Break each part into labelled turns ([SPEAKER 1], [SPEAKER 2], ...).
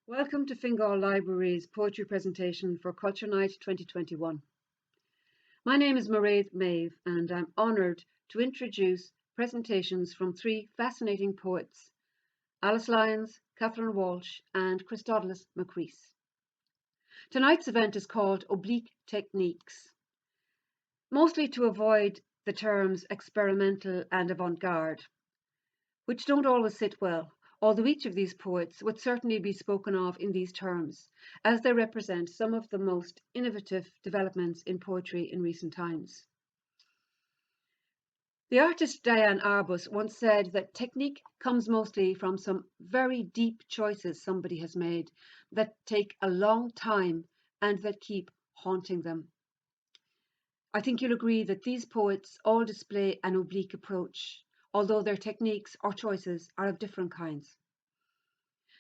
[SPEAKER 1] Welcome to Fingal Libraries poetry presentation for Culture Night 2021. My name is Mairead Maeve and I'm honoured to introduce presentations from three fascinating poets, Lyons, Catherine Walsh and Christodoulos Makris. Tonight's event is called Oblique Techniques, mostly to avoid the terms experimental and avant-garde, which don't always sit well, although each of these poets would certainly be spoken of in these terms, as they represent some of the most innovative developments in poetry in recent times. The artist Diane Arbus once said that technique comes mostly from some very deep choices somebody has made that take a long time and that keep haunting them. I think you'll agree that these poets all display an oblique approach, although their techniques or choices are of different kinds.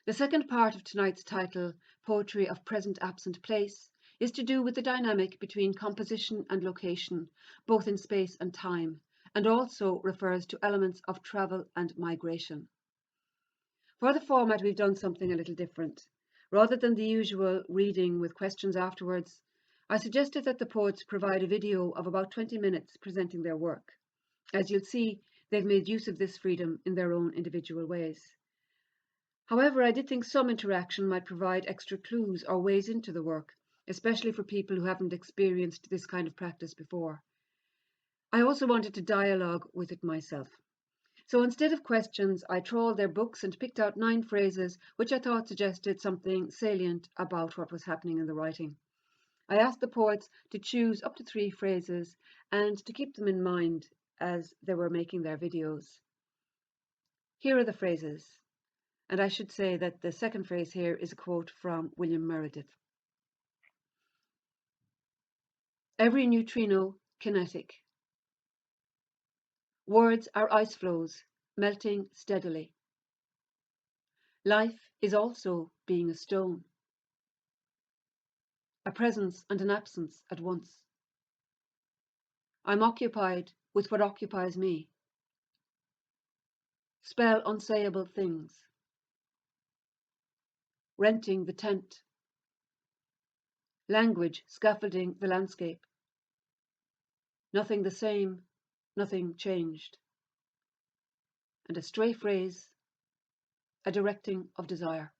[SPEAKER 1] The second part of tonight's title, Poetry of Present Absent Place, is to do with the dynamic between composition and location, both in space and time, and also refers to elements of travel and migration. For the format, we've done something a little different. Rather than the usual reading with questions afterwards, I suggested that the poets provide a video of about 20 minutes presenting their work. As you'll see, they've made use of this freedom in their own individual ways. However, I did think some interaction might provide extra clues or ways into the work, especially for people who haven't experienced this kind of practice before. I also wanted to dialogue with it myself. So instead of questions, I trawled their books and picked out 9 phrases which I thought suggested something salient about what was happening in the writing. I asked the poets to choose up to 3 phrases and to keep them in mind as they were making their videos. Here are the phrases. And I should say that the second phrase here is a quote from William Meredith. Every neutrino kinetic. Words are ice flows, melting steadily. Life is also being a stone. A presence and an absence at once. I'm occupied with what occupies me. Spell unsayable things. Renting the tent. Language scaffolding the landscape. Nothing the same, nothing changed. And a stray phrase, a directing of desire.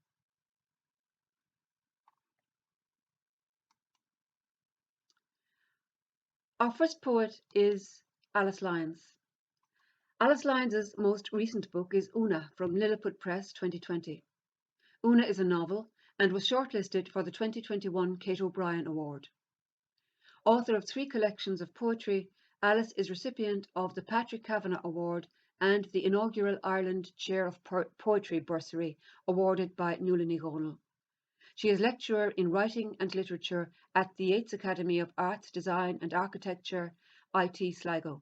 [SPEAKER 1] Our first poet is Lyons. Lyons' most recent book is Una from Lilliput Press 2020. Una is a novel and was shortlisted for the 2021 Kate O'Brien Award. Author of 3 collections of poetry, Alice is recipient of the Patrick Kavanagh Award and the inaugural Ireland Chair of Poetry bursary awarded by Nuala Ní Dhomhnaill. She is lecturer in writing and literature at the Yates Academy of Arts, Design and Architecture, IT Sligo.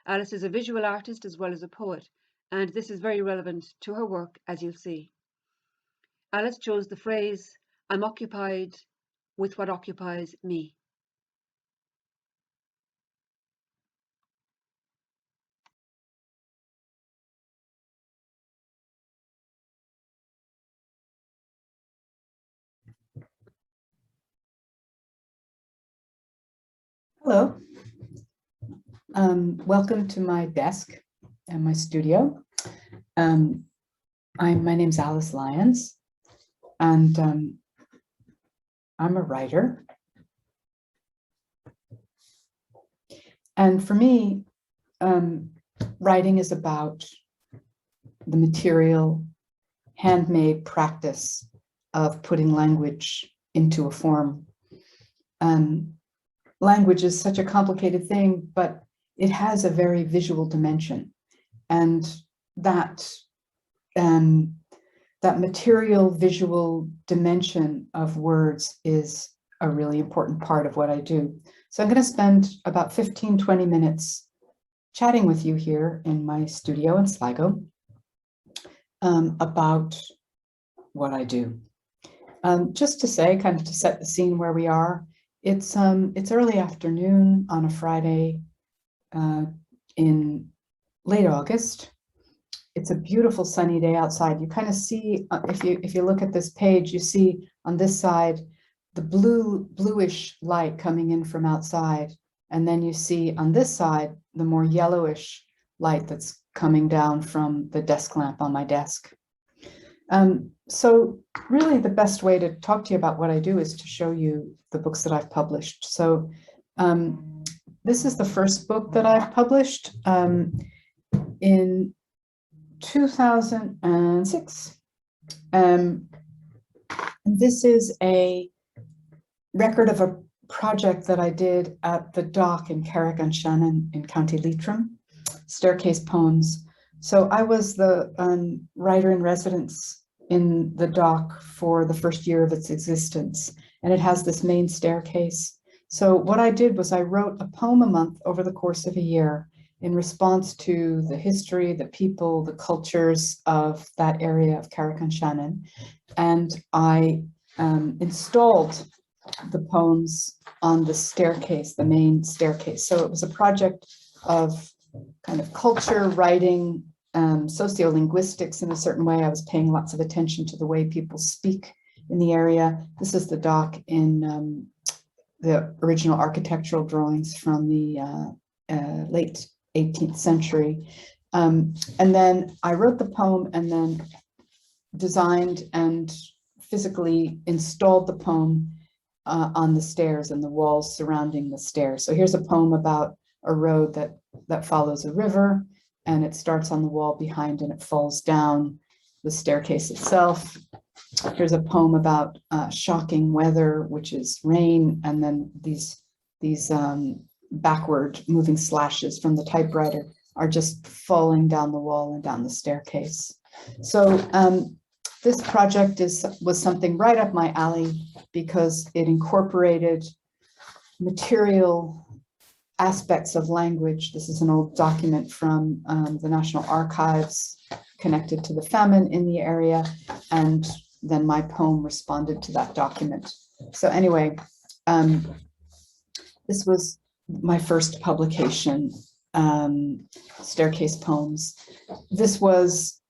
[SPEAKER 1] Alice is a visual artist as well as a poet, and this is very relevant to her work, as you'll see. Alice chose the phrase, I'm occupied with what occupies me.
[SPEAKER 2] Hello. Welcome to my desk and my studio. My name's Alice Lyons, and I'm a writer. And for me, writing is about the material, handmade practice of putting language into a form. Language is such a complicated thing, but it has a very visual dimension, and that material visual dimension of words is a really important part of what I do. So I'm going to spend about 15-20 minutes chatting with you here in my studio in Sligo about what I do. Just to say, kind of to set the scene where we are, it's early afternoon on a Friday in late August. it's a beautiful sunny day outside. You kind of see, if you look at this page, you see on this side, the bluish light coming in from outside. And then you see on this side, the more yellowish light that's coming down from the desk lamp on my desk. So really the best way to talk to you about what I do is to show you the books that I've published. So this is the first book that I've published in 2006. And this is a record of a project that I did at the dock in Carrick-on-Shannon in County Leitrim, staircase poems. So I was the writer in residence in the dock for the first year of its existence, and it has this main staircase. So what I did was I wrote a poem a month over the course of a year in response to the history, the people, the cultures of that area of Carrick-on-Shannon. And I installed the poems on the staircase, the main staircase. So it was a project of kind of culture, writing, sociolinguistics in a certain way. I was paying lots of attention to the way people speak in the area. This is the dock in the original architectural drawings from the late 18th century. And then I wrote the poem and then designed and physically installed the poem on the stairs and the walls surrounding the stairs. So here's a poem about a road that follows a river, and it starts on the wall behind and it falls down the staircase itself. Here's a poem about shocking weather, which is rain, and then these backward moving slashes from the typewriter are just falling down the wall and down the staircase. So this project was something right up my alley because it incorporated material aspects of language. This is an old document from the National Archives connected to the famine in the area, and then my poem responded to that document. So anyway, this was my first publication, Staircase Poems. This was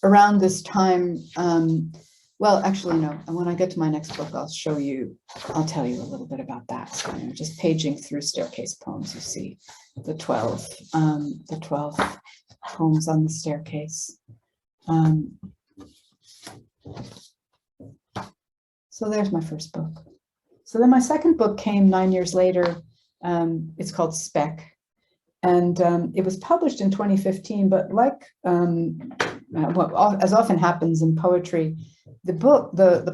[SPEAKER 2] around this time, well, actually, no. And when I get to my next book, I'll tell you a little bit about that. So just paging through Staircase Poems, you see the 12 poems on the staircase. So there's my first book. So then my second book came 9 years later. It's called Spec. And it was published in 2015, but like as often happens in poetry, the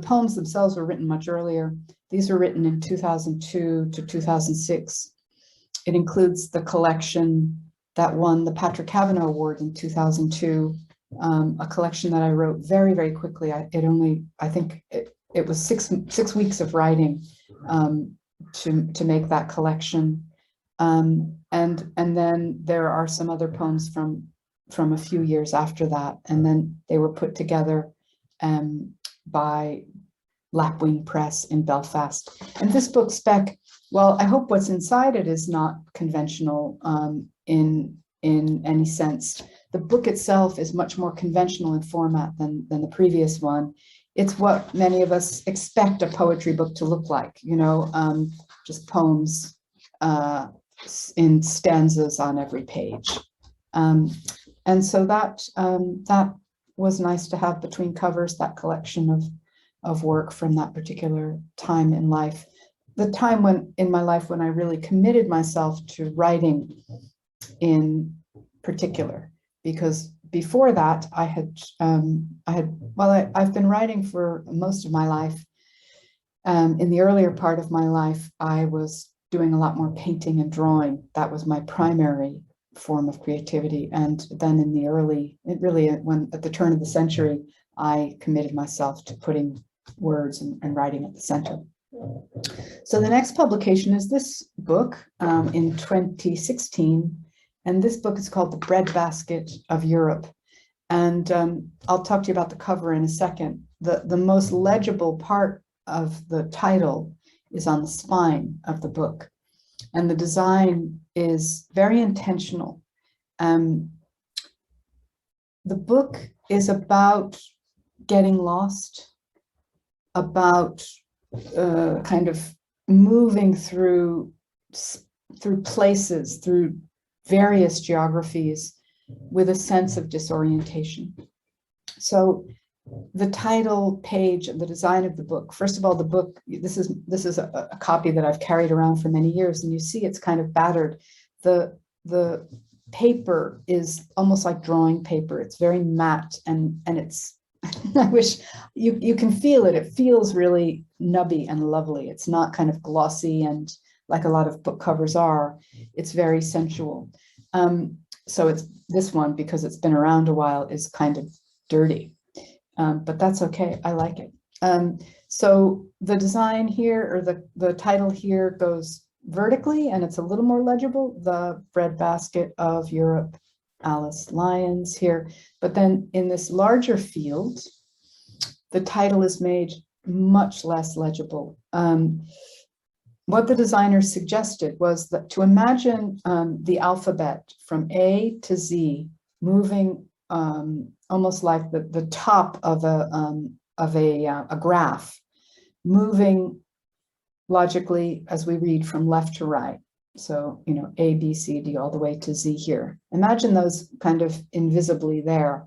[SPEAKER 2] poems themselves were written much earlier. These were written in 2002 to 2006. It includes the collection that won the Patrick Kavanagh Award in 2002, a collection that I wrote very, very quickly. I think it was six weeks of writing to make that collection. And then there are some other poems from a few years after that, and then they were put together by Lapwing Press in Belfast. And this book, Spec, well, I hope what's inside it is not conventional in any sense. The book itself is much more conventional in format than the previous one. It's what many of us expect a poetry book to look like, just poems in stanzas on every page. And so that was nice to have between covers, that collection of work from that particular time in life. The time in my life when I really committed myself to writing in particular, because before that I've been writing for most of my life. In the earlier part of my life, I was doing a lot more painting and drawing. That was my primary form of creativity. And then at the turn of the century, I committed myself to putting words and writing at the center. So the next publication is this book in 2016. And this book is called The Breadbasket of Europe. And I'll talk to you about the cover in a second. The most legible part of the title is on the spine of the book. And the design is very intentional. the book is about getting lost, about kind of moving through places, through various geographies with a sense of disorientation. So the title page and the design of the book, first of all, the book, this is a copy that I've carried around for many years, and you see it's kind of battered. The paper is almost like drawing paper. It's very matte, and it's, I wish you can feel it. It feels really nubby and lovely. It's not kind of glossy and like a lot of book covers are. It's very sensual. So it's this one, because it's been around a while, is kind of dirty, but that's okay. I like it. So the design here, or the title here, goes vertically, and it's a little more legible. The Breadbasket of Europe, Alice Lyons here. But then in this larger field, the title is made much less legible. What the designer suggested was that to imagine the alphabet from A to Z moving almost like the top of a graph, moving logically as we read from left to right. So, you know, A, B, C, D, all the way to Z here. Imagine those kind of invisibly there.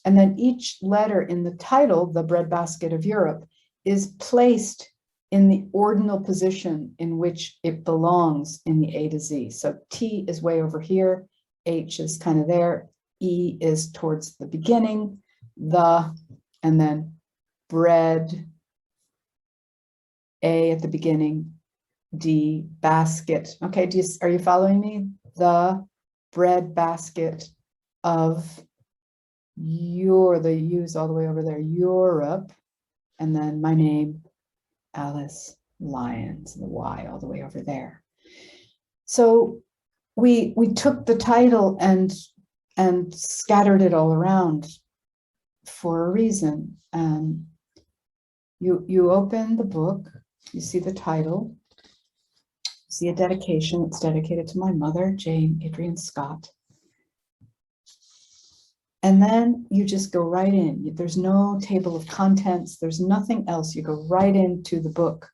[SPEAKER 2] And then each letter in the title, the Breadbasket of Europe, is placed in the ordinal position in which it belongs in the A to Z. So T is way over here, H is kind of there, E is towards the beginning, and then bread, A at the beginning, D, basket. Okay, are you following me? The breadbasket of the U's all the way over there, Europe, and then my name, Alice Lyons, the Y all the way over there. So we took the title and scattered it all around for a reason. You open the book, you see the title, see a dedication. It's dedicated to my mother, Jane Adrian Scott. And then you just go right in. There's no table of contents. There's nothing else. You go right into the book.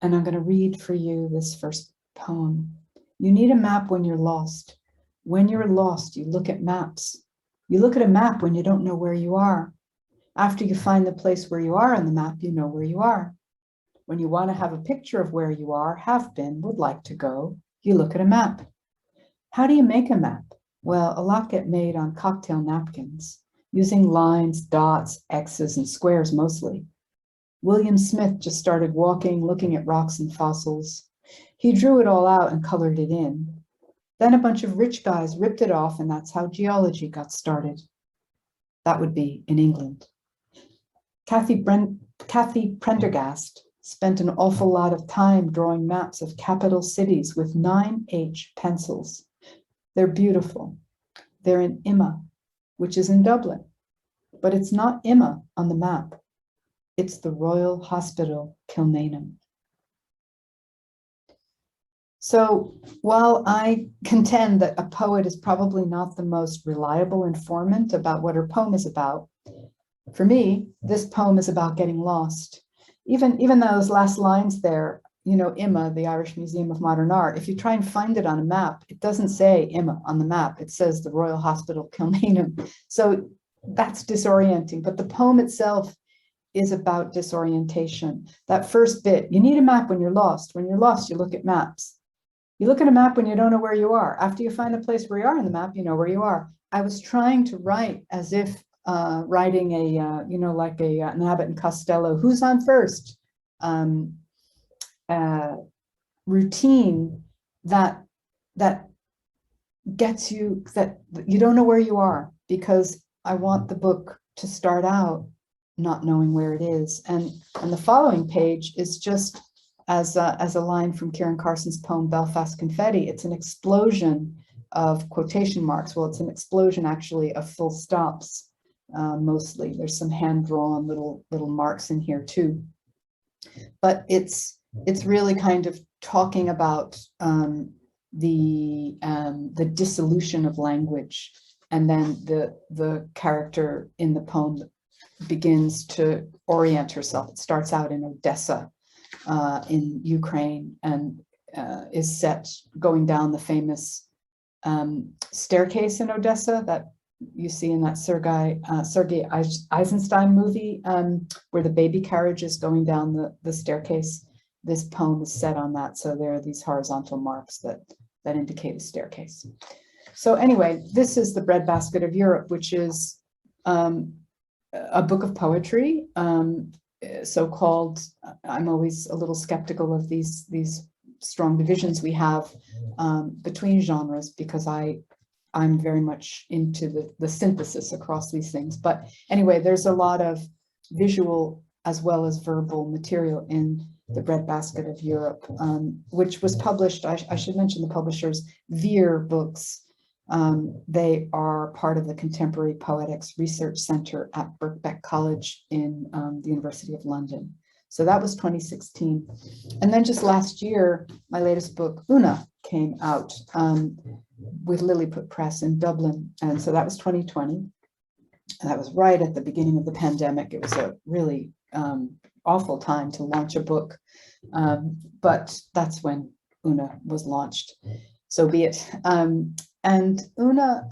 [SPEAKER 2] And I'm going to read for you this first poem. You need a map when you're lost. When you're lost, you look at maps. You look at a map when you don't know where you are. After you find the place where you are on the map, you know where you are. When you want to have a picture of where you are, have been, would like to go, you look at a map. How do you make a map? Well, a lot get made on cocktail napkins, using lines, dots, X's, and squares mostly. William Smith just started walking, looking at rocks and fossils. He drew it all out and colored it in. Then a bunch of rich guys ripped it off, and that's how geology got started. That would be in England. Kathy Prendergast spent an awful lot of time drawing maps of capital cities with 9H pencils. They're beautiful. They're in Imma, which is in Dublin. But it's not Imma on the map. It's the Royal Hospital, Kilmainham. So while I contend that a poet is probably not the most reliable informant about what her poem is about, for me, this poem is about getting lost. Even those last lines there, you know, Imma, the Irish Museum of Modern Art, if you try and find it on a map, it doesn't say Imma on the map. It says the Royal Hospital, Kilmainham. So that's disorienting. But the poem itself is about disorientation. That first bit, you need a map when you're lost. When you're lost, you look at maps. You look at a map when you don't know where you are. After you find the place where you are on the map, you know where you are. I was trying to write as if writing a, you know, like an Abbott and Costello, who's on first, routine that gets you, that you don't know where you are, because I want the book to start out not knowing where it is. And the following page is just as a line from Kieran Carson's poem, Belfast Confetti. It's an explosion of quotation marks. Well, it's an explosion actually of full stops, mostly. There's some hand-drawn little marks in here too. But it's really kind of talking about the dissolution of language and then the character in the poem begins to orient herself. It starts out in Odessa, in Ukraine, and is set going down the famous staircase in Odessa that you see in that Sergei Eisenstein movie, where the baby carriage is going down the staircase. This poem is set on that, so there are these horizontal marks that indicate a staircase. So anyway, this is The Breadbasket of Europe, which is a book of poetry, so-called. I'm always a little skeptical of these strong divisions we have between genres, because I'm very much into the synthesis across these things. But anyway, there's a lot of visual as well as verbal material in The Breadbasket of Europe, which was published, I should mention the publishers, Veer Books. They are part of the Contemporary Poetics Research Center at Birkbeck College in the University of London. So that was 2016. And then just last year, my latest book, Una, came out with Lilliput Press in Dublin. And so that was 2020. And that was right at the beginning of the pandemic. It was a really awful time to launch a book. But that's when Una was launched. So be it. And Una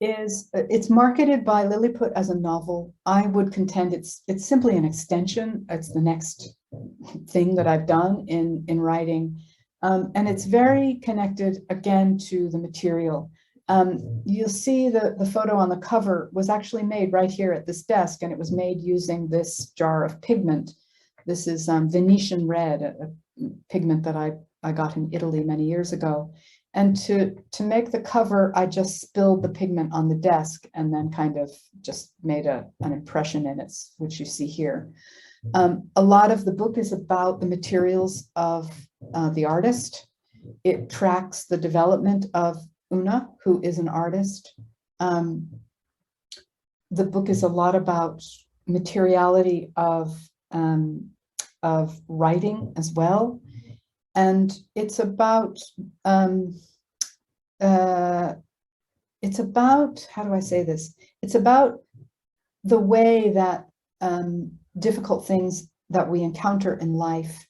[SPEAKER 2] it's marketed by Lilliput as a novel. I would contend it's simply an extension. It's the next thing that I've done in writing. And it's very connected again to the material. You'll see the photo on the cover was actually made right here at this desk, and it was made using this jar of pigment. This is Venetian red, a pigment that I got in Italy many years ago. And to make the cover, I just spilled the pigment on the desk and then kind of just made an impression in it, which you see here. A lot of the book is about the materials of the artist. It tracks the development of Una, who is an artist. The book is a lot about materiality of writing as well. And it's about, how do I say this? It's about the way that difficult things that we encounter in life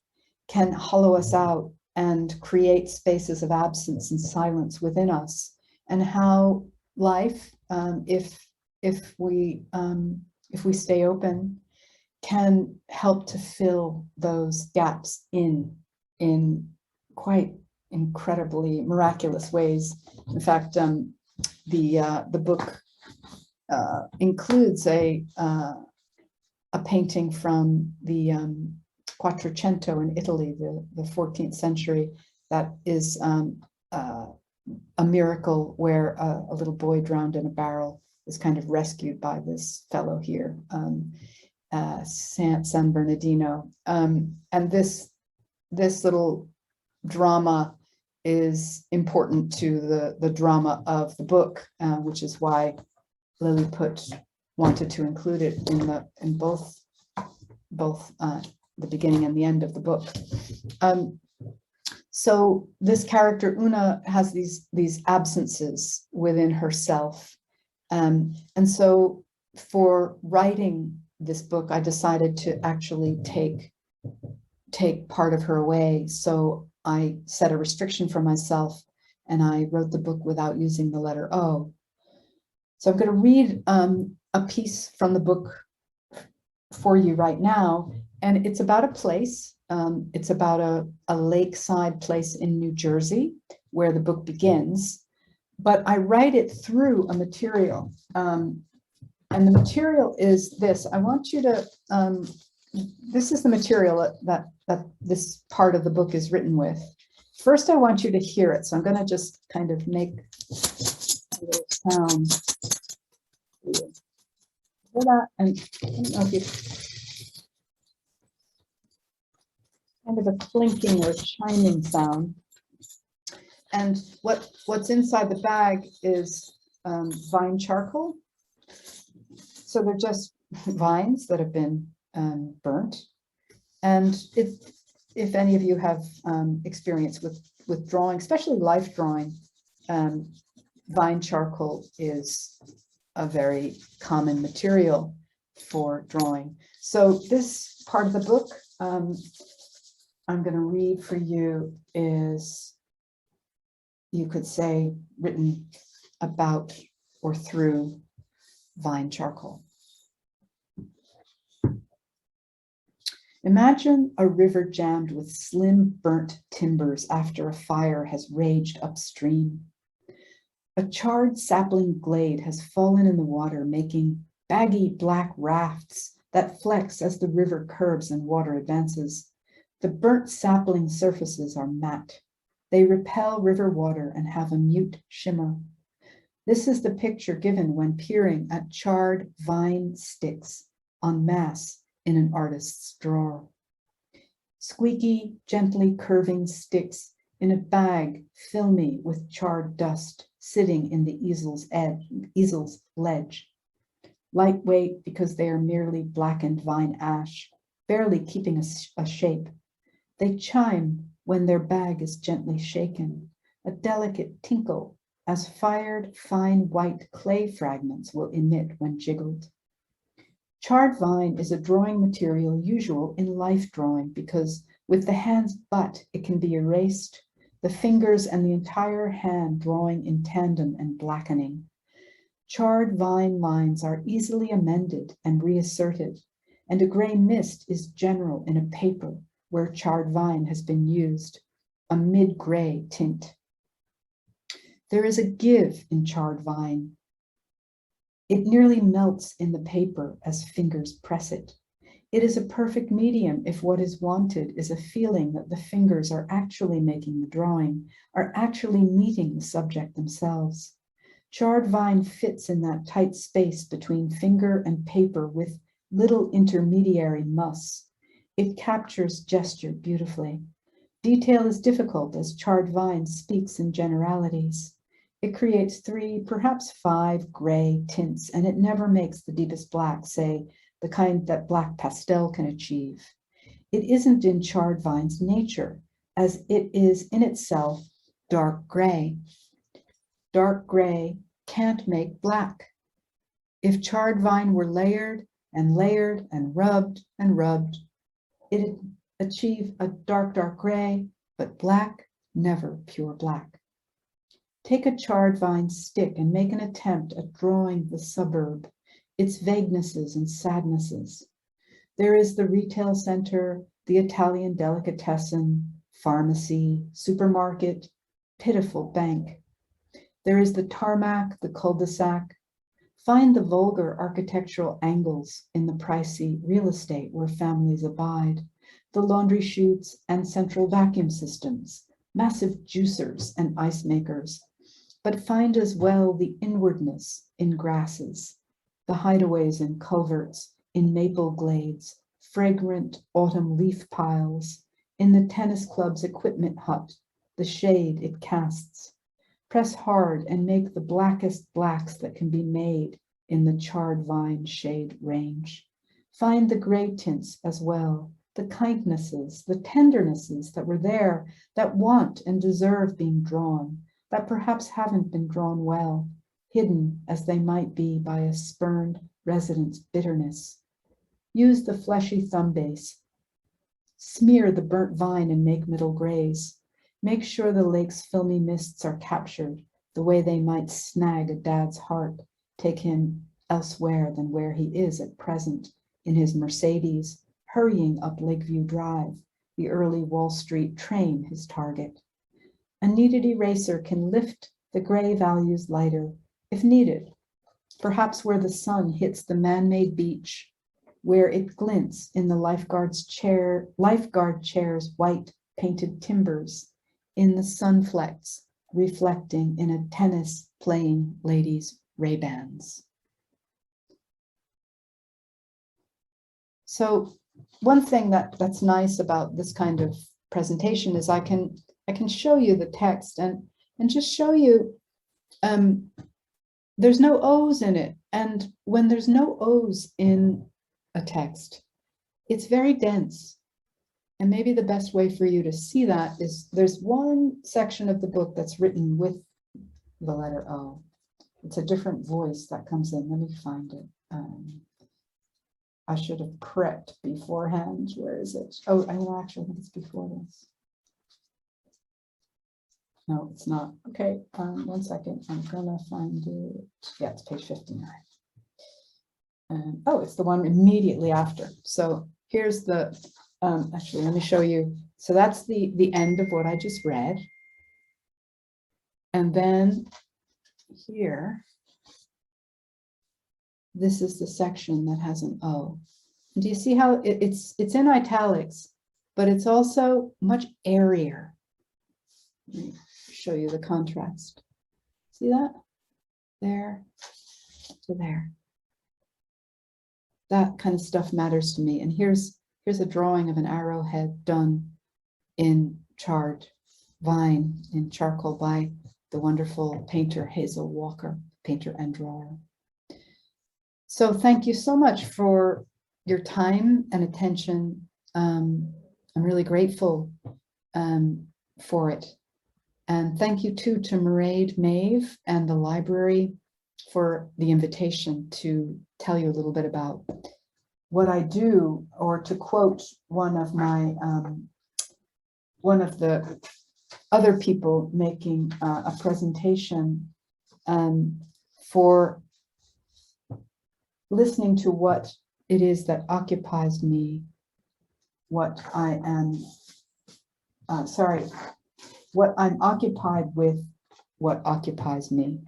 [SPEAKER 2] can hollow us out and create spaces of absence and silence within us, and how life, if we stay open, can help to fill those gaps in quite incredibly miraculous ways. In fact, the book includes a painting from the Quattrocento in Italy, the 14th century, that is a miracle where a little boy drowned in a barrel is kind of rescued by this fellow here, San Bernardino. And this little drama is important to the drama of the book, which is why Lilliput wanted to include it in both the beginning and the end of the book. So this character Una has these absences within herself, and so for writing this book, I decided to actually take part of her away. So I set a restriction for myself, and I wrote the book without using the letter O. So I'm going to read a piece from the book for you right now, and it's about a place. It's about a lakeside place in New Jersey where the book begins, but I write it through a material. And the material is this. I want you to, this is the material that this part of the book is written with. First, I want you to hear it. So I'm going to just kind of make a little sound. Hear that? And I don't know if you, kind of a clinking or chiming sound. And what's inside the bag is vine charcoal. So they're just vines that have been burnt. And if any of you have experience with drawing, especially life drawing, vine charcoal is a very common material for drawing. So this part of the book I'm going to read for you is, you could say, written about or through vine charcoal. Imagine a river jammed with slim burnt timbers after a fire has raged upstream. A charred sapling glade has fallen in the water, making baggy black rafts that flex as the river curves and water advances. The burnt sapling surfaces are matte. They repel river water and have a mute shimmer. This is the picture given when peering at charred vine sticks en masse in an artist's drawer. Squeaky, gently curving sticks in a bag filmy with charred dust sitting in the easel's ledge. Lightweight because they are merely blackened vine ash, barely keeping a shape. They chime when their bag is gently shaken, a delicate tinkle as fired fine white clay fragments will emit when jiggled. Charred vine is a drawing material usual in life drawing because with the hand's butt it can be erased, the fingers and the entire hand drawing in tandem and blackening. Charred vine lines are easily amended and reasserted, and a gray mist is general in a paper where charred vine has been used, a mid-gray tint. There is a give in charred vine. It nearly melts in the paper as fingers press it. It is a perfect medium if what is wanted is a feeling that the fingers are actually making the drawing, are actually meeting the subject themselves. Charred vine fits in that tight space between finger and paper with little intermediary muss. It captures gesture beautifully. Detail is difficult as charred vine speaks in generalities. It creates 3, perhaps 5 gray tints, and it never makes the deepest black, say, the kind that black pastel can achieve. It isn't in charred vine's nature, as it is in itself dark gray. Dark gray can't make black. If charred vine were layered and layered and rubbed, it'd achieve a dark, dark gray, but black, never pure black. Take a charred vine stick and make an attempt at drawing the suburb, its vaguenesses and sadnesses. There is the retail center, the Italian delicatessen, pharmacy, supermarket, pitiful bank. There is the tarmac, the cul-de-sac. Find the vulgar architectural angles in the pricey real estate where families abide, the laundry chutes and central vacuum systems, massive juicers and ice makers. But find as well the inwardness in grasses, the hideaways in culverts, in maple glades, fragrant autumn leaf piles, in the tennis club's equipment hut, the shade it casts. Press hard and make the blackest blacks that can be made in the charred vine shade range. Find the gray tints as well, the kindnesses, the tendernesses that were there, that want and deserve being drawn, that perhaps haven't been drawn well, hidden as they might be by a spurned resident's bitterness. Use the fleshy thumb base. Smear the burnt vine and make middle grays. Make sure the lake's filmy mists are captured the way they might snag a dad's heart, take him elsewhere than where he is at present, in his Mercedes, hurrying up Lakeview Drive, the early Wall Street train his target. A kneaded eraser can lift the gray values lighter, if needed, perhaps where the sun hits the man-made beach, where it glints in the lifeguard chair's white painted timbers, in the sun flecks reflecting in a tennis playing lady's Ray-Bans. So one thing that's nice about this kind of presentation is I can show you the text and just show you there's no O's in it. And when there's no O's in a text, it's very dense. And maybe the best way for you to see that is there's one section of the book that's written with the letter O. It's a different voice that comes in. Let me find it. I should have prepped beforehand. Where is it? Oh, actually, I think it's before this. No, it's not. Okay, 1 second. I'm gonna find it. Yeah, it's page 59. Oh, it's the one immediately after. So here's the, actually, let me show you. So that's the end of what I just read. And then here, this is the section that has an O. And do you see how it's in italics, but it's also much airier. Let me show you the contrast. See that? There to there. That kind of stuff matters to me. And here's a drawing of an arrowhead done in charred vine in charcoal by the wonderful painter Hazel Walker, painter and drawer. So thank you so much for your time and attention. I'm really grateful for it. And thank you too to Mairead Maeve and the library for the invitation to tell you a little bit about what I do, or to quote one of my one of the other people making a presentation, for listening to what it is that occupies me, what I am, what I'm occupied with, what occupies me.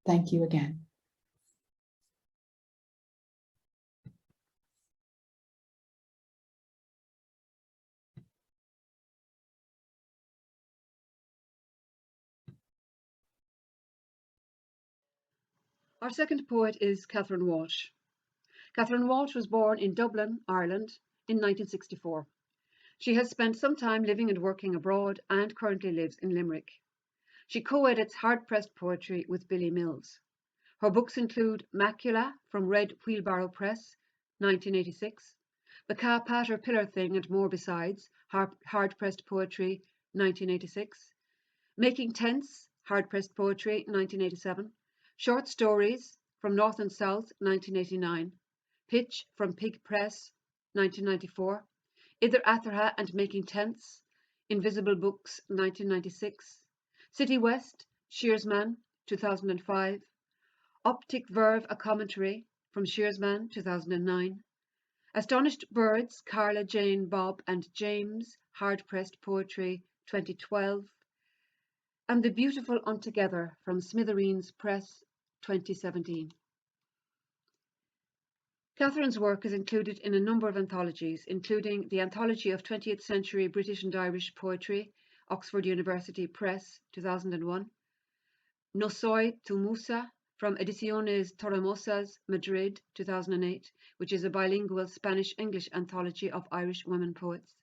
[SPEAKER 2] Thank you again.
[SPEAKER 1] Our second poet is Catherine Walsh. Catherine Walsh was born in Dublin, Ireland in 1964. She has spent some time living and working abroad and currently lives in Limerick. She co-edits hard-pressed poetry with Billy Mills. Her books include Macula from Red Wheelbarrow Press, 1986, The Ca Pater Pillar Thing and More Besides, hard-pressed poetry, 1986, Making Tents, hard-pressed poetry, 1987, Short Stories from North and South, 1989, Pitch from Pig Press, 1994, Idir Atharha and Making Tents, Invisible Books, 1996, City West, Shearsman, 2005, Optic Verve, a Commentary from Shearsman, 2009, Astonished Birds, Carla, Jane, Bob and James, hard-pressed poetry, 2012, and The Beautiful Untogether from Smithereens Press, 2017. Catherine's work is included in a number of anthologies, including the Anthology of 20th Century British and Irish Poetry, Oxford University Press, 2001, No Soy Tu Musa from Ediciones Torremosas, Madrid, 2008, which is a bilingual Spanish-English anthology of Irish women poets.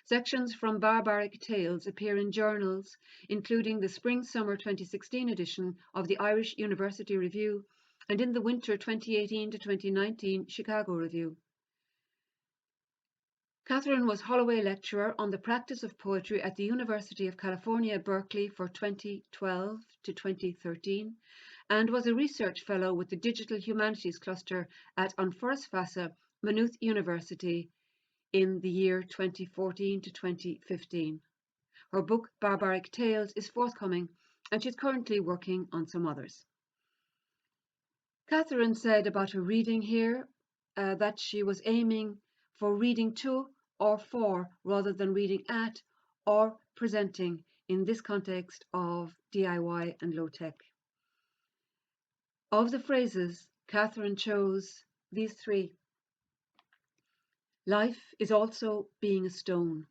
[SPEAKER 1] Sections from Barbaric Tales appear in journals, including the Spring-Summer 2016 edition of the Irish University Review and in the Winter 2018 to 2019 Chicago Review. Catherine was Holloway Lecturer on the Practice of Poetry at the University of California, Berkeley for 2012 to 2013, and was a Research Fellow with the Digital Humanities Cluster at An Foras Fasa, Maynooth University in the year 2014 to 2015. Her book, Barbaric Tales, is forthcoming, and she's currently working on some others. Catherine said about her reading here that she was aiming for reading to or for rather than reading at or presenting in this context of DIY and low-tech. Of the phrases, Catherine chose these three. Life is also being a stone,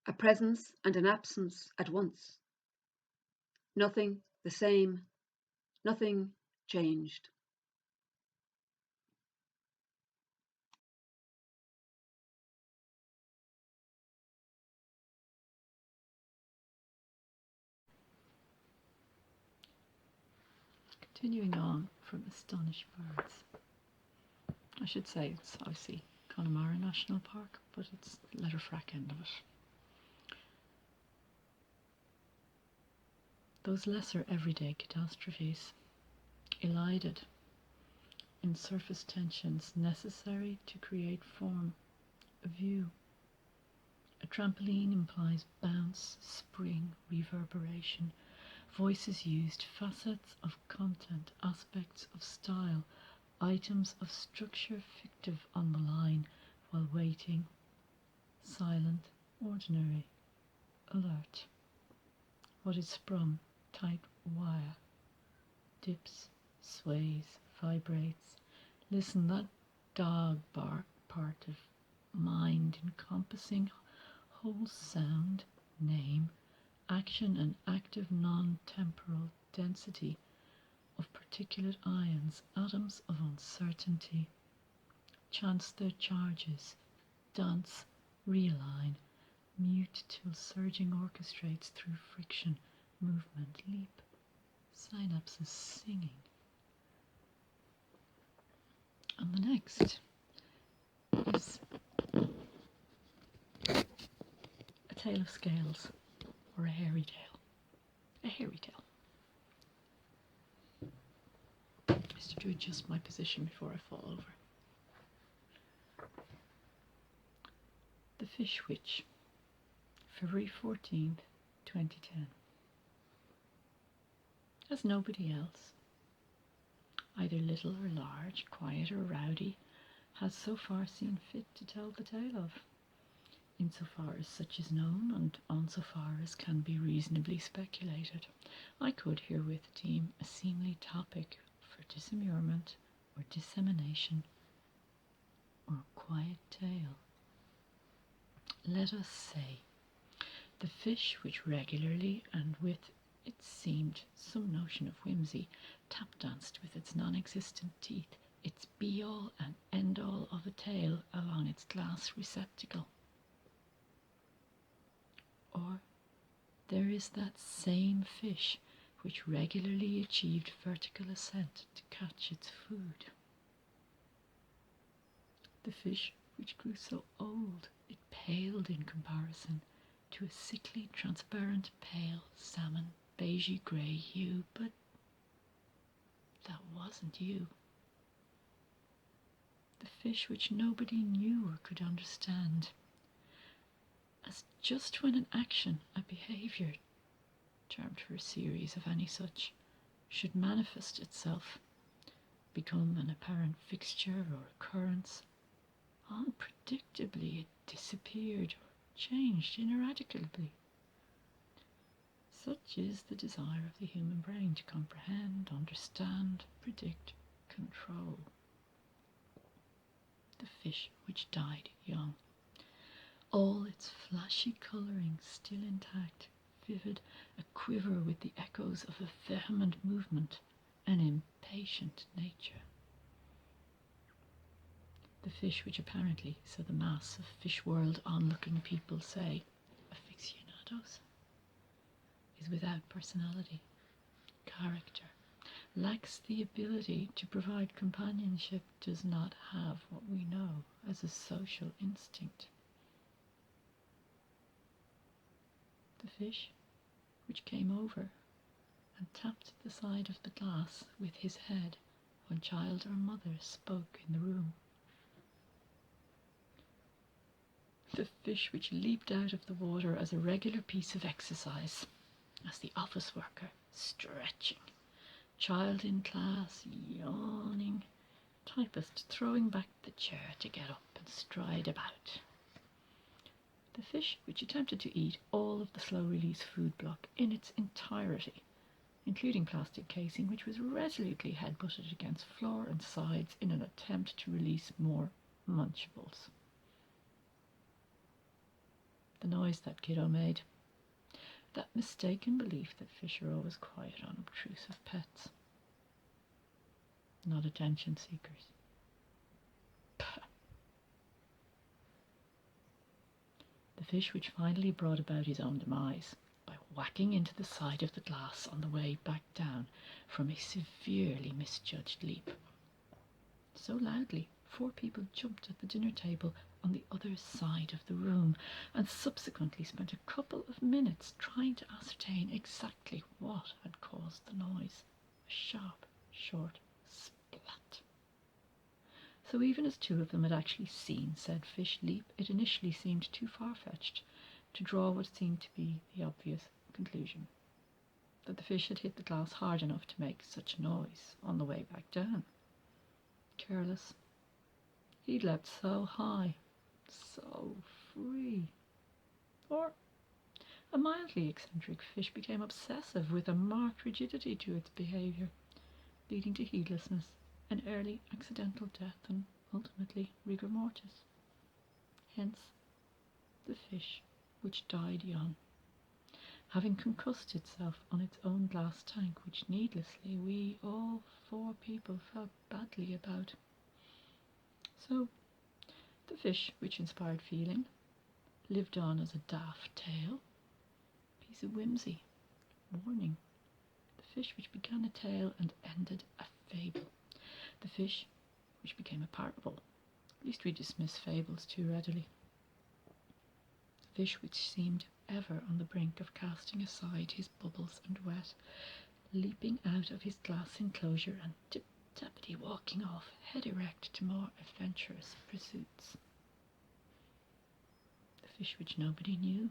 [SPEAKER 1] a presence and an absence at once. Nothing the same, nothing changed.
[SPEAKER 3] Continuing on from Astonished Birds. I should say it's obviously Connemara National Park, but it's Letterfrack end of it. those lesser everyday catastrophes, elided in surface tensions necessary to create form, a view. A trampoline implies bounce, spring, reverberation. Voices used, facets of content, aspects of style, items of structure fictive on the line while waiting, silent, ordinary, alert. What is sprung, tight wire, dips, sways, vibrates. Listen, that dog bark part of mind encompassing whole sound, name, action and active non-temporal density of particulate ions, atoms of uncertainty. Chance their charges, dance, realign, mute till surging orchestrates through friction, movement, leap, synapses singing. And the next is a tale of scales, or a hairy tale. A hairy tale. Just to adjust my position before I fall over. The Fish Witch, February 14th, 2010. As nobody else, either little or large, quiet or rowdy, has so far seen fit to tell the tale of, insofar as such is known and insofar as can be reasonably speculated. I could herewith deem a seemly topic for disammurement or dissemination or quiet tale. Let us say, the fish which regularly and with, it seemed, some notion of whimsy, tap-danced with its non-existent teeth, its be-all and end-all of a tale along its glass receptacle. Or there is that same fish which regularly achieved vertical ascent to catch its food. The fish which grew so old it paled in comparison to a sickly, transparent, pale, salmon, beigey grey hue, but that wasn't you. The fish which nobody knew or could understand, as just when an action, a behaviour, termed for a series of any such, should manifest itself, become an apparent fixture or occurrence, unpredictably it disappeared or changed ineradicably. Such is the desire of the human brain to comprehend, understand, predict, control. The fish which died young, all its flashy colouring still intact, vivid, a quiver with the echoes of a vehement movement, an impatient nature. The fish which apparently, so the mass of fish world onlooking people say, aficionados, is without personality, character, lacks the ability to provide companionship, does not have what we know as a social instinct. The fish which came over and tapped the side of the glass with his head when child or mother spoke in the room. The fish which leaped out of the water as a regular piece of exercise, as the office worker stretching, child in class yawning, typist throwing back the chair to get up and stride about. The fish which attempted to eat all of the slow-release food block in its entirety, including plastic casing, which was resolutely head-butted against floor and sides in an attempt to release more munchables. The noise that kiddo made, that mistaken belief that fish are always quiet, unobtrusive pets, not attention seekers. The fish which finally brought about his own demise by whacking into the side of the glass on the way back down from a severely misjudged leap. So loudly, 4 people jumped at the dinner table, on the other side of the room, and subsequently spent a couple of minutes trying to ascertain exactly what had caused the noise. A sharp, short splat. So even as two of them had actually seen said fish leap, it initially seemed too far-fetched to draw what seemed to be the obvious conclusion, that the fish had hit the glass hard enough to make such a noise on the way back down. Careless. He'd leapt so high, so free. Or a mildly eccentric fish became obsessive with a marked rigidity to its behaviour, leading to heedlessness, an early accidental death, and ultimately rigor mortis. Hence, the fish which died young, having concussed itself on its own glass tank, which needlessly we, all four people, felt badly about. So, the fish which inspired feeling lived on as a daft tale, piece of whimsy, warning. The fish which began a tale and ended a fable. The fish which became a parable. At least we dismiss fables too readily. The fish which seemed ever on the brink of casting aside his bubbles and wet, leaping out of his glass enclosure and tip-tappity walking off, head erect, to more adventurous pursuits. The fish which nobody knew.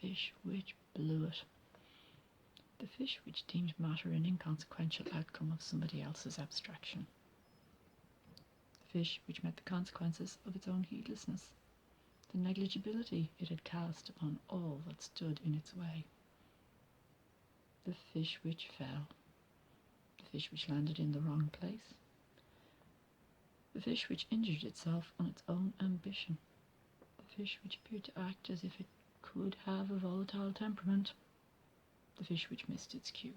[SPEAKER 3] The fish which blew it. The fish which deemed matter an inconsequential outcome of somebody else's abstraction. The fish which met the consequences of its own heedlessness, the negligibility it had cast upon all that stood in its way. The fish which fell. The fish which landed in the wrong place. The fish which injured itself on its own ambition. The fish which appeared to act as if it could have a volatile temperament. The fish which missed its cue.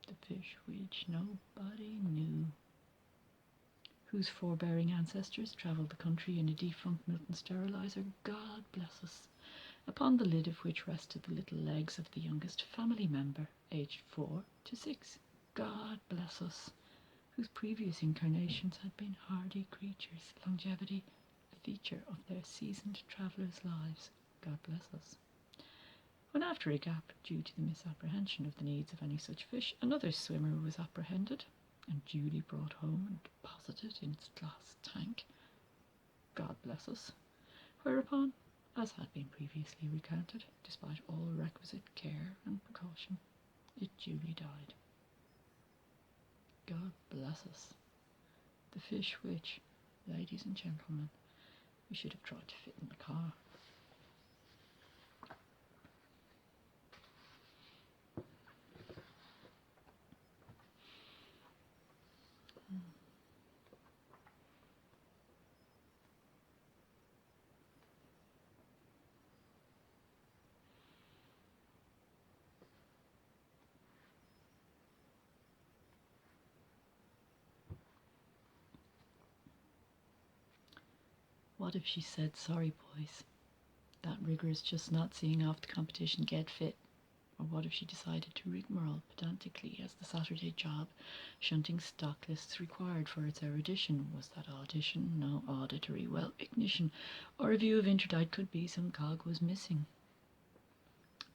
[SPEAKER 3] The fish which nobody knew. Whose forbearing ancestors travelled the country in a defunct Milton sterilizer, God bless us, upon the lid of which rested the little legs of the youngest family member, aged 4 to 6. God bless us. Whose previous incarnations had been hardy creatures, longevity a feature of their seasoned travellers' lives. God bless us. When after a gap, due to the misapprehension of the needs of any such fish, another swimmer was apprehended and duly brought home and deposited in its glass tank, God bless us, whereupon, as had been previously recounted, despite all requisite care and precaution, it duly died. God bless us. The fish which, ladies and gentlemen, we should have tried to fit in the car. What if she said, sorry boys, that rigor is just not seeing off the competition, get fit? Or what if she decided to rigmarole pedantically as the Saturday job, shunting stock lists required for its erudition? Was that audition? No auditory. Well, ignition, or a view of Interdite could be some cog was missing.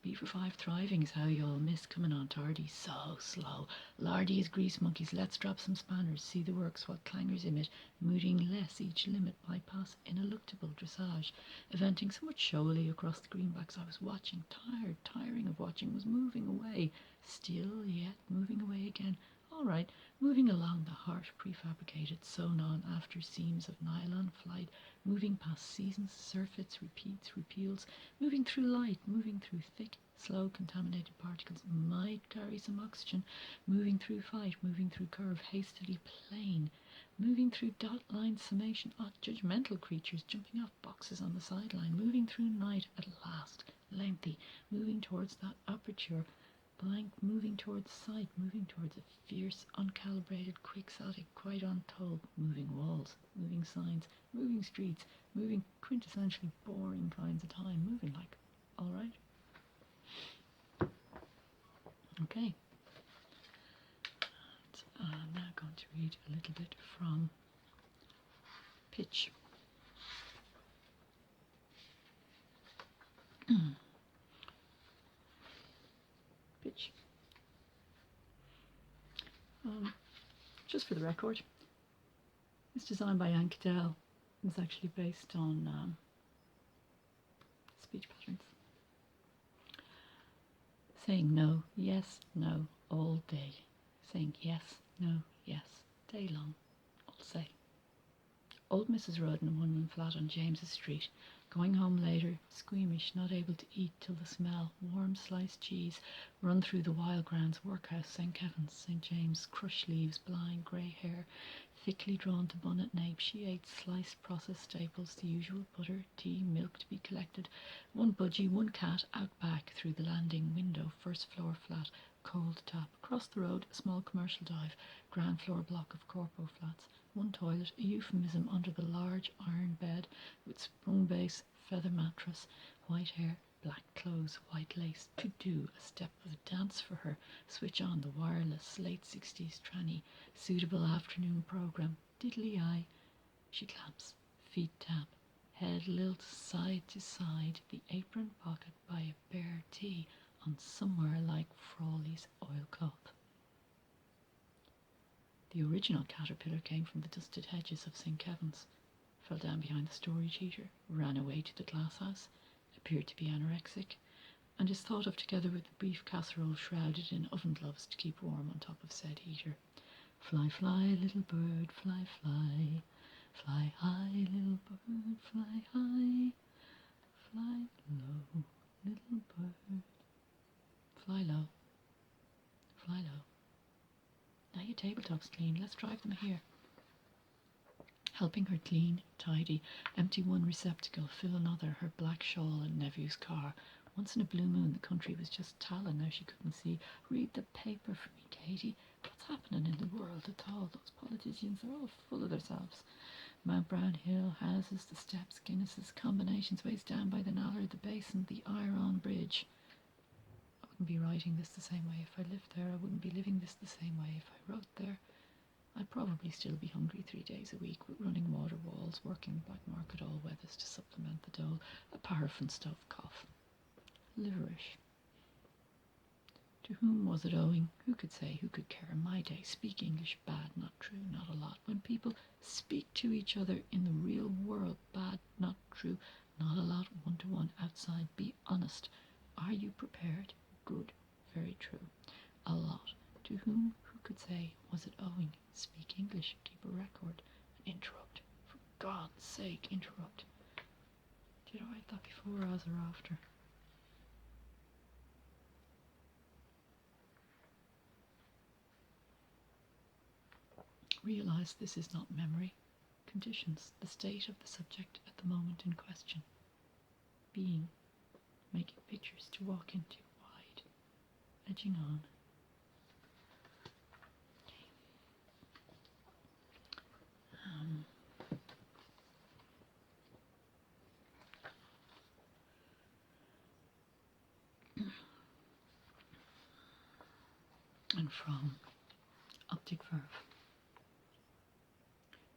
[SPEAKER 3] B for 5 thriving is how you all miss coming on tardy, so slow. Lardy is grease monkeys, let's drop some spanners, see the works what clangers emit, mooting less each limit, bypass ineluctable dressage, eventing somewhat showily across the greenbacks. I was watching, tiring of watching, was moving away, still yet moving away again. All right, moving along the harsh prefabricated sewn on after seams of nylon flight, moving past seasons, surfeits, repeats, repeals, moving through light, moving through thick, slow contaminated particles, might carry some oxygen, moving through fight, moving through curve, hastily plain, moving through dot line summation, odd judgmental creatures jumping off boxes on the sideline, moving through night at last, lengthy, moving towards that aperture, blank, moving towards sight, moving towards a fierce, uncalibrated, quixotic, quite untold, moving walls, moving signs, moving streets, moving quintessentially boring kinds of time, moving like, all right. Okay. I'm now going to read a little bit from Pitch. just for the record. It's designed by Ann Cadell. It's actually based on speech patterns. Saying no, yes, no, all day. Saying yes, no, yes, day long, all say. Old Mrs. Roden, one flat on James's Street, going home later, squeamish, not able to eat till the smell, warm sliced cheese, run through the Wild Grounds Workhouse, St. Kevin's, St. James, crushed leaves, blind grey hair, thickly drawn to bonnet nape. She ate sliced processed staples, the usual butter, tea, milk to be collected, one budgie, one cat, out back, through the landing window, first floor flat, cold tap, across the road, a small commercial dive, ground floor block of corpo flats, one toilet, a euphemism under the large iron bed with sprung base, feather mattress, white hair, black clothes, white lace, to do a step of a dance for her, switch on the wireless late 60s tranny, suitable afternoon programme, diddly eye. She claps, feet tap, head lilt side to side, the apron pocket by a bare T on somewhere like Frawley's oilcloth. The original caterpillar came from the dusted hedges of St. Kevin's, fell down behind the storage heater, ran away to the glasshouse, appeared to be anorexic, and is thought of together with the beef casserole shrouded in oven gloves to keep warm on top of said heater. Fly, fly, little bird, fly, fly. Fly high, little bird, fly high. Fly low, little bird. Fly low, fly low. Now your tabletop's clean, let's drive them here. Helping her clean, tidy, empty one receptacle, fill another, her black shawl and nephew's car. Once in a blue moon the country was just talent, now she couldn't see. Read the paper for me, Katie. What's happening in the world at all? Those politicians are all full of themselves. Mount Brown Hill, houses, the steps, Guinness's, combinations, ways down by the Nallard, the basin, the Iron Bridge. I wouldn't be writing this the same way if I lived there. I wouldn't be living this the same way if I wrote there. I'd probably still be hungry 3 days a week, with running water walls, working black market all weathers to supplement the dole, a paraffin stove cough. Liverish. To whom was it owing? Who could say? Who could care? My day. Speak English. Bad, not true, not a lot. When people speak to each other in the real world, bad, not true, not a lot, one-to-one, outside. Be honest. Are you prepared? Good, very true. A lot. To whom? Who could say? Was it owing? Speak English. Keep a record. And interrupt. For God's sake, interrupt. Did I write that before, as or after? Realize this is not memory. Conditions, the state of the subject at the moment in question. Being, making pictures to walk into, wide, edging on. And from Optic Verve.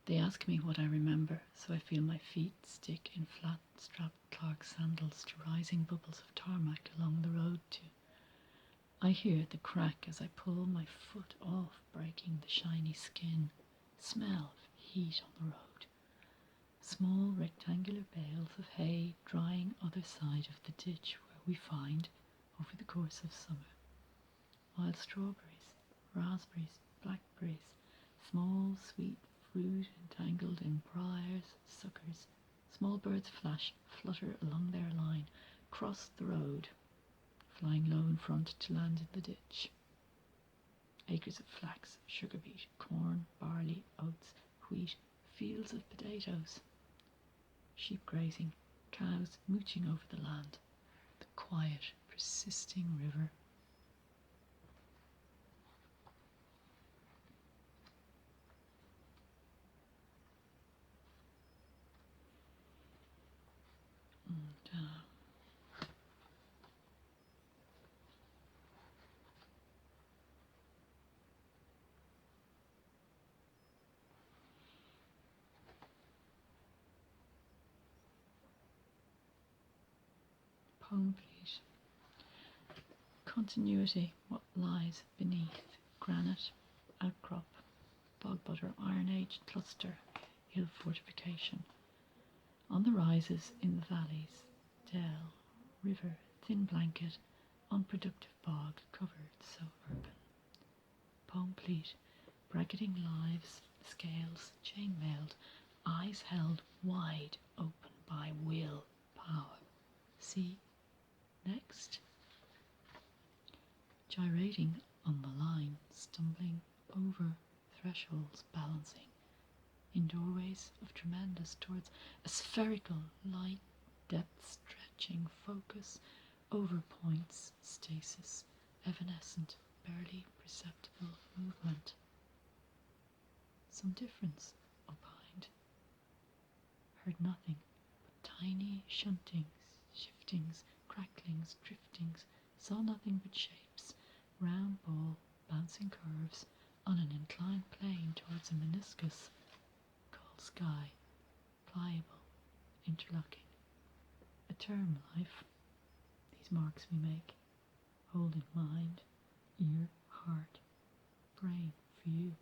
[SPEAKER 3] They ask me what I remember, so I feel my feet stick in flat strapped Clark sandals to rising bubbles of tarmac along the road too. I hear the crack as I pull my foot off, breaking the shiny skin. Smell of heat on the road. Small rectangular bales of hay drying other side of the ditch where we find, over the course of summer, wild strawberries, raspberries, blackberries, small sweet fruit entangled in briars, suckers. Small birds flutter along their line, cross the road, flying low in front to land in the ditch. Acres of flax, sugar beet, corn, barley, oats, wheat, fields of potatoes. Sheep grazing, cows mooching over the land. The quiet, persisting river. Poem, please. Continuity, what lies beneath, granite, outcrop, bog slaughter, Iron Age cluster, hill fortification. On the rises in the valleys, dell, river, thin blanket, unproductive bog covered, so urban. Poem pleat, bracketing lives, scales, chain-mailed, eyes held wide open by will, power. See, next. Gyrating on the line, stumbling over thresholds, balancing, in doorways of tremendous towards a spherical light, depth stretching focus, over points, stasis, evanescent, barely perceptible movement. Some difference opined. Heard nothing but tiny shuntings, shiftings, cracklings, driftings, saw nothing but shapes, round ball, bouncing curves, on an inclined plane towards a meniscus, called sky, pliable, interlocking. A term life, these marks we make, hold in mind, ear, heart, brain for you,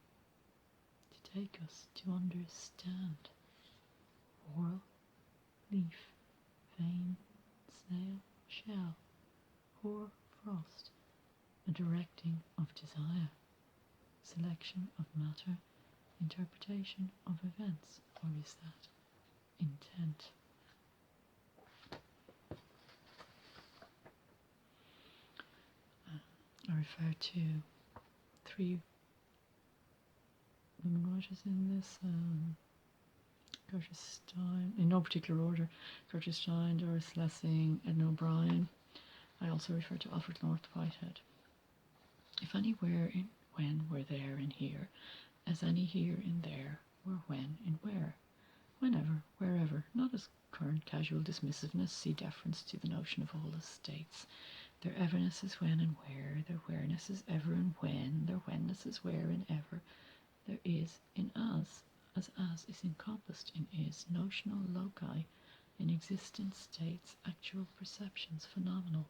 [SPEAKER 3] to take us to understand. Whorl, leaf, vein, snail, shell, hoar, frost, a directing of desire, selection of matter, interpretation of events, or is that intent? I refer to 3 women writers in this, Gertrude Stein, in no particular order, Gertrude Stein, Doris Lessing, Edna O'Brien. I also refer to Alfred North Whitehead. If anywhere in when were there in here, as any here in there were when in where, whenever, wherever, not as current casual dismissiveness, see deference to the notion of all as states. Their everness is when and where, their whereness is ever and when, their whenness is where and ever. There is in as is encompassed in is, notional loci, in existent states, actual perceptions, phenomenal,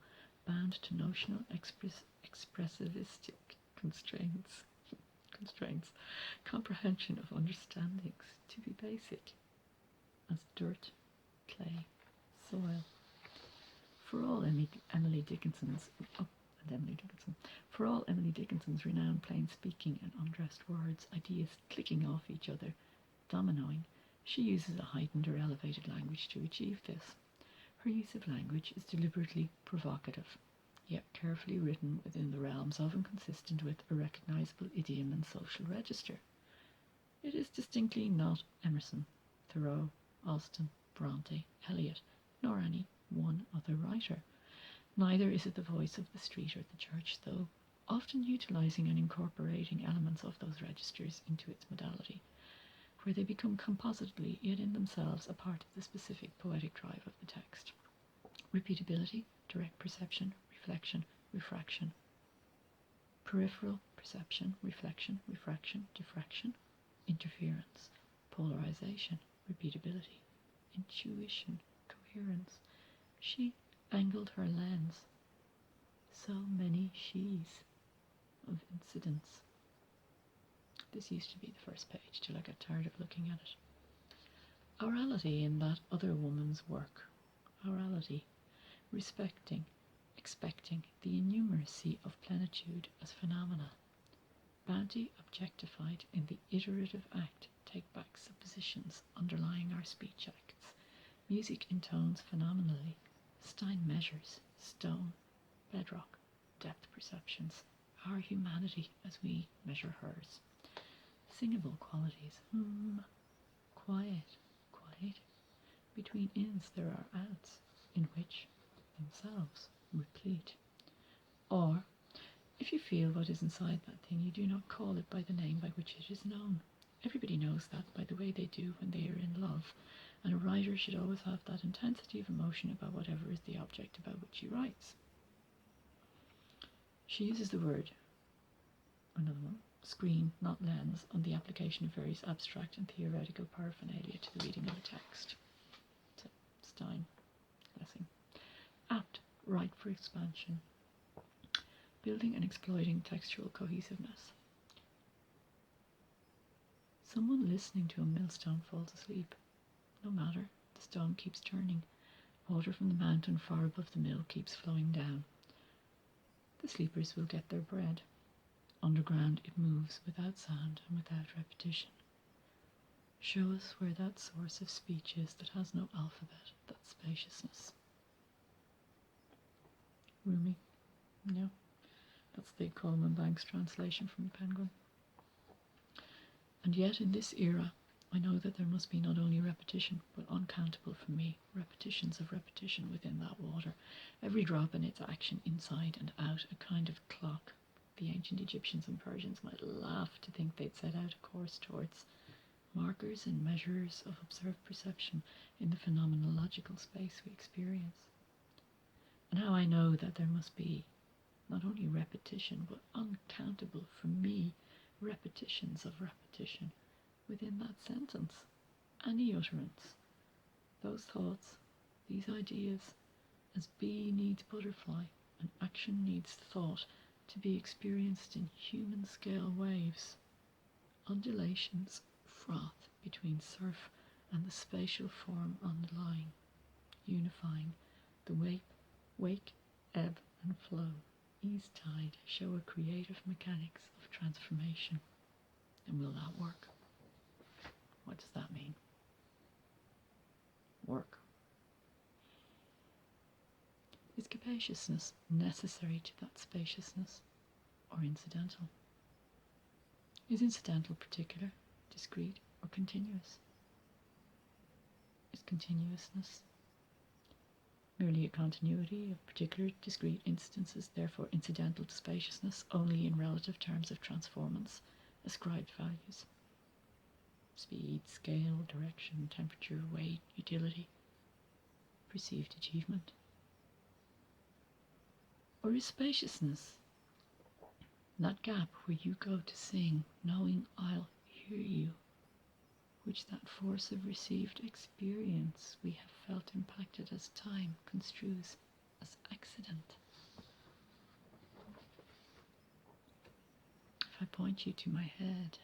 [SPEAKER 3] bound to notional expressivistic constraints, comprehension of understandings, to be basic, as dirt, clay, soil. For all Emily Dickinson's renowned plain speaking and undressed words, ideas clicking off each other, dominoing, she uses a heightened or elevated language to achieve this. Her use of language is deliberately provocative, yet carefully written within the realms of and consistent with a recognizable idiom and social register. It is distinctly not Emerson, Thoreau, Austen, Bronte, Eliot, nor any one other writer. Neither is it the voice of the street or the church, though often utilizing and incorporating elements of those registers into its modality, where they become compositely, yet in themselves, a part of the specific poetic drive of the text. Repeatability, direct perception, reflection, refraction. Peripheral perception, reflection, refraction, diffraction, interference, polarization, repeatability, intuition, coherence. She angled her lens. So many she's of incidents. This used to be the first page till I got tired of looking at it. Orality in that other woman's work. Orality, respecting, expecting the innumeracy of plenitude as phenomena. Bounty objectified in the iterative act, take back suppositions underlying our speech acts. Music intones phenomenally. Stein measures, stone, bedrock, depth perceptions, our humanity as we measure hers. Singable qualities, quiet, quiet. Between ins there are outs, in which, themselves, replete. Or, if you feel what is inside that thing, you do not call it by the name by which it is known. Everybody knows that by the way they do when they are in love, and a writer should always have that intensity of emotion about whatever is the object about which he writes. She uses the word, another one, screen, not lens, on the application of various abstract and theoretical paraphernalia to the reading of a text. So, Stein, Lessing. Apt, ripe for expansion. Building and exploiting textual cohesiveness. Someone listening to a millstone falls asleep. No matter, the stone keeps turning. Water from the mountain far above the mill keeps flowing down. The sleepers will get their bread. Underground it moves without sound and without repetition. Show us where that source of speech is that has no alphabet, that spaciousness. Rumi, yeah, that's the Coleman Banks translation from the Penguin. And yet in this era, I know that there must be not only repetition, but uncountable for me, repetitions of repetition within that water, every drop in its action inside and out, a kind of clock. The ancient Egyptians and Persians might laugh to think they'd set out a course towards markers and measures of observed perception in the phenomenological space we experience. And how I know that there must be not only repetition, but uncountable for me repetitions of repetition within that sentence, any utterance, those thoughts, these ideas, as bee needs butterfly and action needs thought to be experienced in human scale waves, undulations, froth between surf and the spatial form underlying, unifying the wake, ebb and flow, ease tide show a creative mechanics of transformation. And will that work? What does that mean? Work. Is capaciousness necessary to that spaciousness, or incidental? Is incidental particular, discrete, or continuous? Is continuousness merely a continuity of particular discrete instances, therefore incidental to spaciousness only in relative terms of transformance, ascribed values? Speed, scale, direction, temperature, weight, utility, perceived achievement? Or is spaciousness that gap where you go to sing, knowing I'll hear you, which that force of received experience we have felt impacted as time construes as accident? If I point you to my head,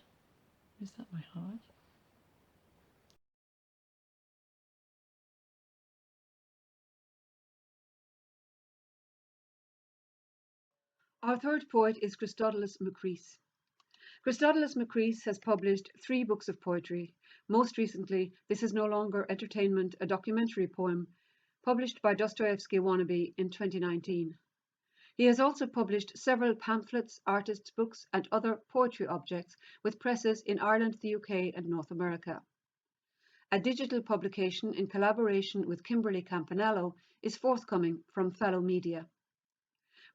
[SPEAKER 3] is that my heart?
[SPEAKER 1] Our third poet is Christodoulos Makris. Christodoulos Makris has published 3 books of poetry. Most recently, This Is No Longer Entertainment, a documentary poem, published by Dostoevsky Wannabe in 2019. He has also published several pamphlets, artists' books, and other poetry objects with presses in Ireland, the UK, and North America. A digital publication in collaboration with Kimberly Campanello is forthcoming from Fellow Media.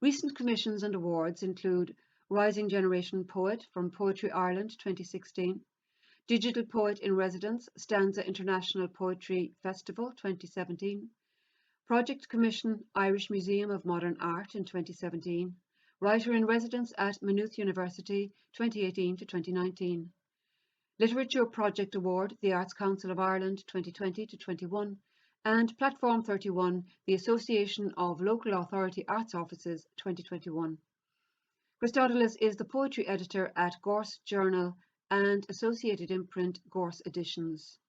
[SPEAKER 1] Recent commissions and awards include Rising Generation Poet from Poetry Ireland 2016, Digital Poet in Residence, Stanza International Poetry Festival 2017, Project Commission Irish Museum of Modern Art in 2017, Writer in Residence at Maynooth University 2018 to 2019, Literature Project Award, the Arts Council of Ireland 2020 to 21, and Platform 31, the Association of Local Authority Arts Offices 2021. Christodoulos is the poetry editor at Gorse Journal and associated imprint Gorse Editions.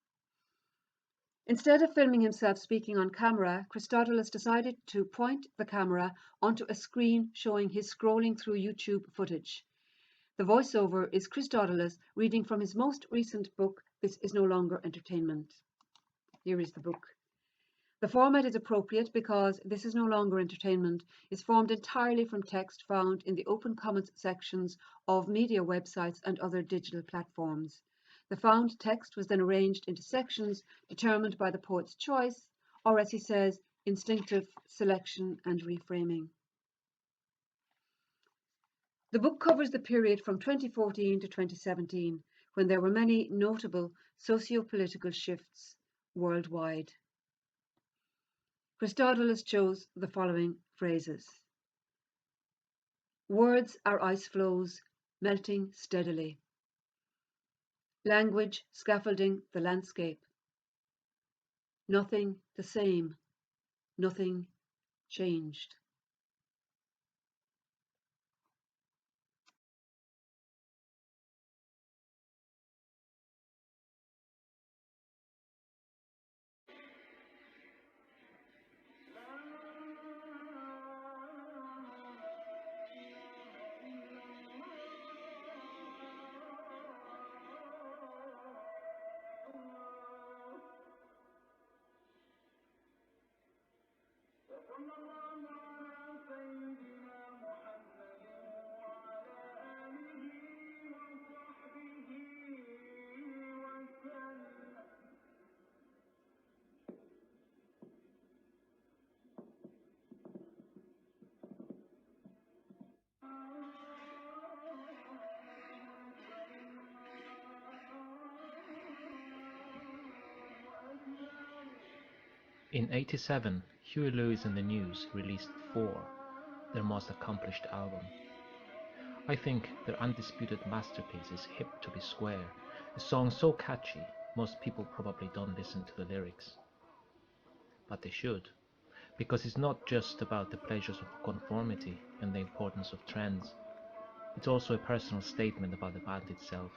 [SPEAKER 1] Instead of filming himself speaking on camera, Christodoulos decided to point the camera onto a screen showing his scrolling through YouTube footage. The voiceover is Christodoulos reading from his most recent book, This Is No Longer Entertainment. Here is the book. The format is appropriate because This Is No Longer Entertainment is formed entirely from text found in the Open Commons sections of media websites and other digital platforms. The found text was then arranged into sections determined by the poet's choice, or as he says, instinctive selection and reframing. The book covers the period from 2014 to 2017, when there were many notable socio-political shifts worldwide. Christodoulos chose the following phrases. Words are ice floes, melting steadily. Language scaffolding the landscape. Nothing the same, nothing changed.
[SPEAKER 4] In '87, Huey Lewis and the News released 4, their most accomplished album. I think their undisputed masterpiece is Hip to be Square, a song so catchy most people probably don't listen to the lyrics. But they should, because it's not just about the pleasures of conformity and the importance of trends. It's also a personal statement about the band itself.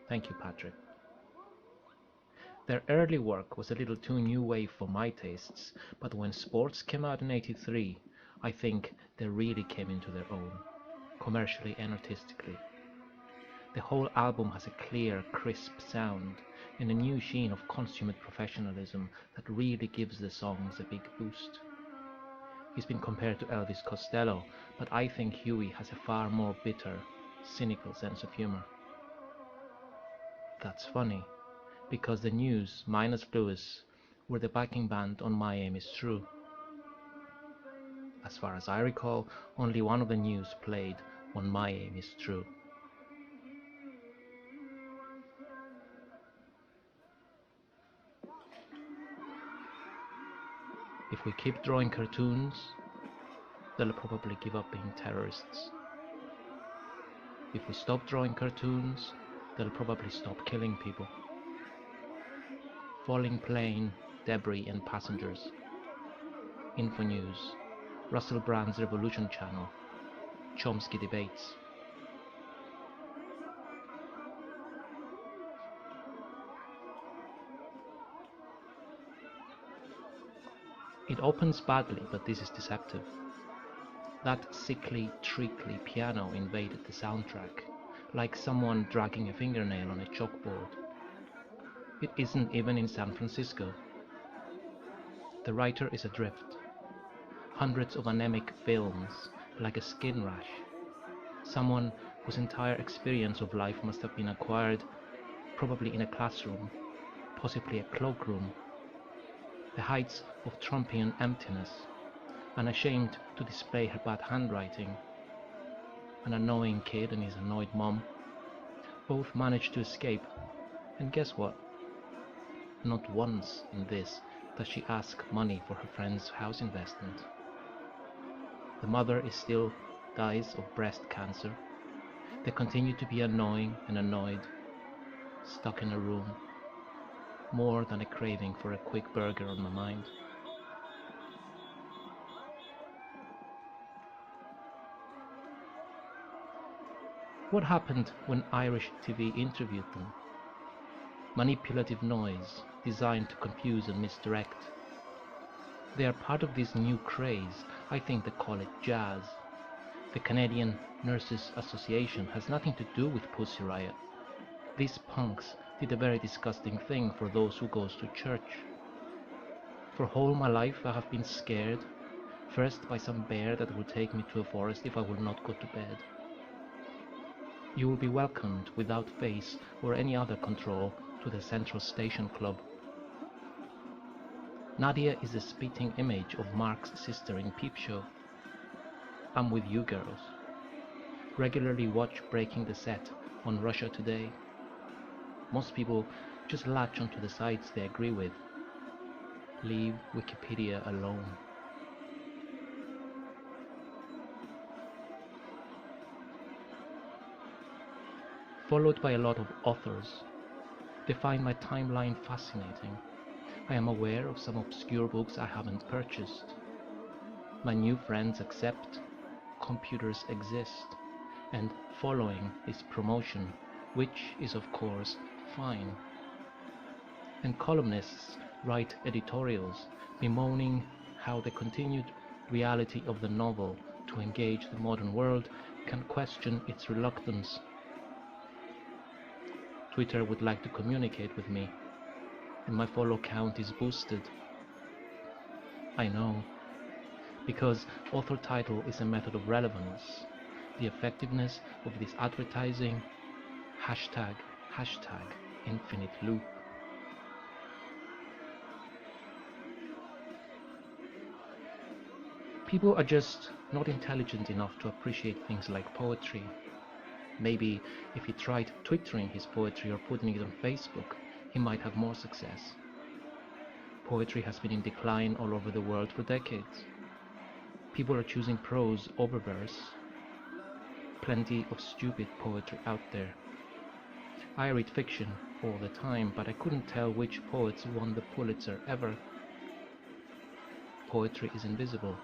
[SPEAKER 4] Thank you, Patrick. Their early work was a little too new wave for my tastes, but when Sports came out in '83, I think they really came into their own, commercially and artistically. The whole album has a clear, crisp sound and a new sheen of consummate professionalism that really gives the songs a big boost. He's been compared to Elvis Costello, but I think Huey has a far more bitter, cynical sense of humor. That's funny, because the News, minus Lewis, were the backing band on My Aim Is True. As far as I recall, only one of the News played on My Aim Is True. If we keep drawing cartoons, they'll probably give up being terrorists. If we stop drawing cartoons, they'll probably stop killing people. Falling plane, debris and passengers. Info News, Russell Brand's Revolution Channel, Chomsky debates. It opens badly, but this is deceptive. That sickly, treacly piano invaded the soundtrack, like someone dragging a fingernail on a chalkboard. It isn't even in San Francisco. The writer is adrift. Hundreds of anemic films, like a skin rash. Someone whose entire experience of life must have been acquired, probably in a classroom, possibly a cloakroom. The heights of Trumpian emptiness, unashamed to display her bad handwriting. An annoying kid and his annoyed mom both manage to escape, and guess what? Not once in this does she ask money for her friend's house investment. The mother is still dies of breast cancer. They continue to be annoying and annoyed, stuck in a room, more than a craving for a quick burger on my mind. What happened when Irish TV interviewed them? Manipulative noise designed to confuse and misdirect. They are part of this new craze. I think they call it jazz. The Canadian Nurses Association has nothing to do with Pussy Riot. These punks did a very disgusting thing for those who goes to church. For whole my life I have been scared, first by some bear that would take me to a forest if I would not go to bed. You will be welcomed without face or any other control to the Central Station Club. Nadia is a spitting image of Mark's sister in Peep Show. I'm with you girls. Regularly watch Breaking the Set on Russia Today. Most people just latch onto the sites they agree with. Leave Wikipedia alone. Followed by a lot of authors. They find my timeline fascinating. I am aware of some obscure books I haven't purchased. My new friends accept computers exist, and following is promotion, which is of course fine. And columnists write editorials bemoaning how the continued reality of the novel to engage the modern world can question its reluctance. Twitter would like to communicate with me, and my follow count is boosted. I know, because author title is a method of relevance. The effectiveness of this advertising, hashtag infinite loop. People are just not intelligent enough to appreciate things like poetry. Maybe if he tried twittering his poetry or putting it on Facebook, he might have more success. Poetry has been in decline all over the world for decades. People are choosing prose over verse. Plenty of stupid poetry out there. I read fiction all the time, but I couldn't tell which poets won the Pulitzer ever. Poetry is invisible.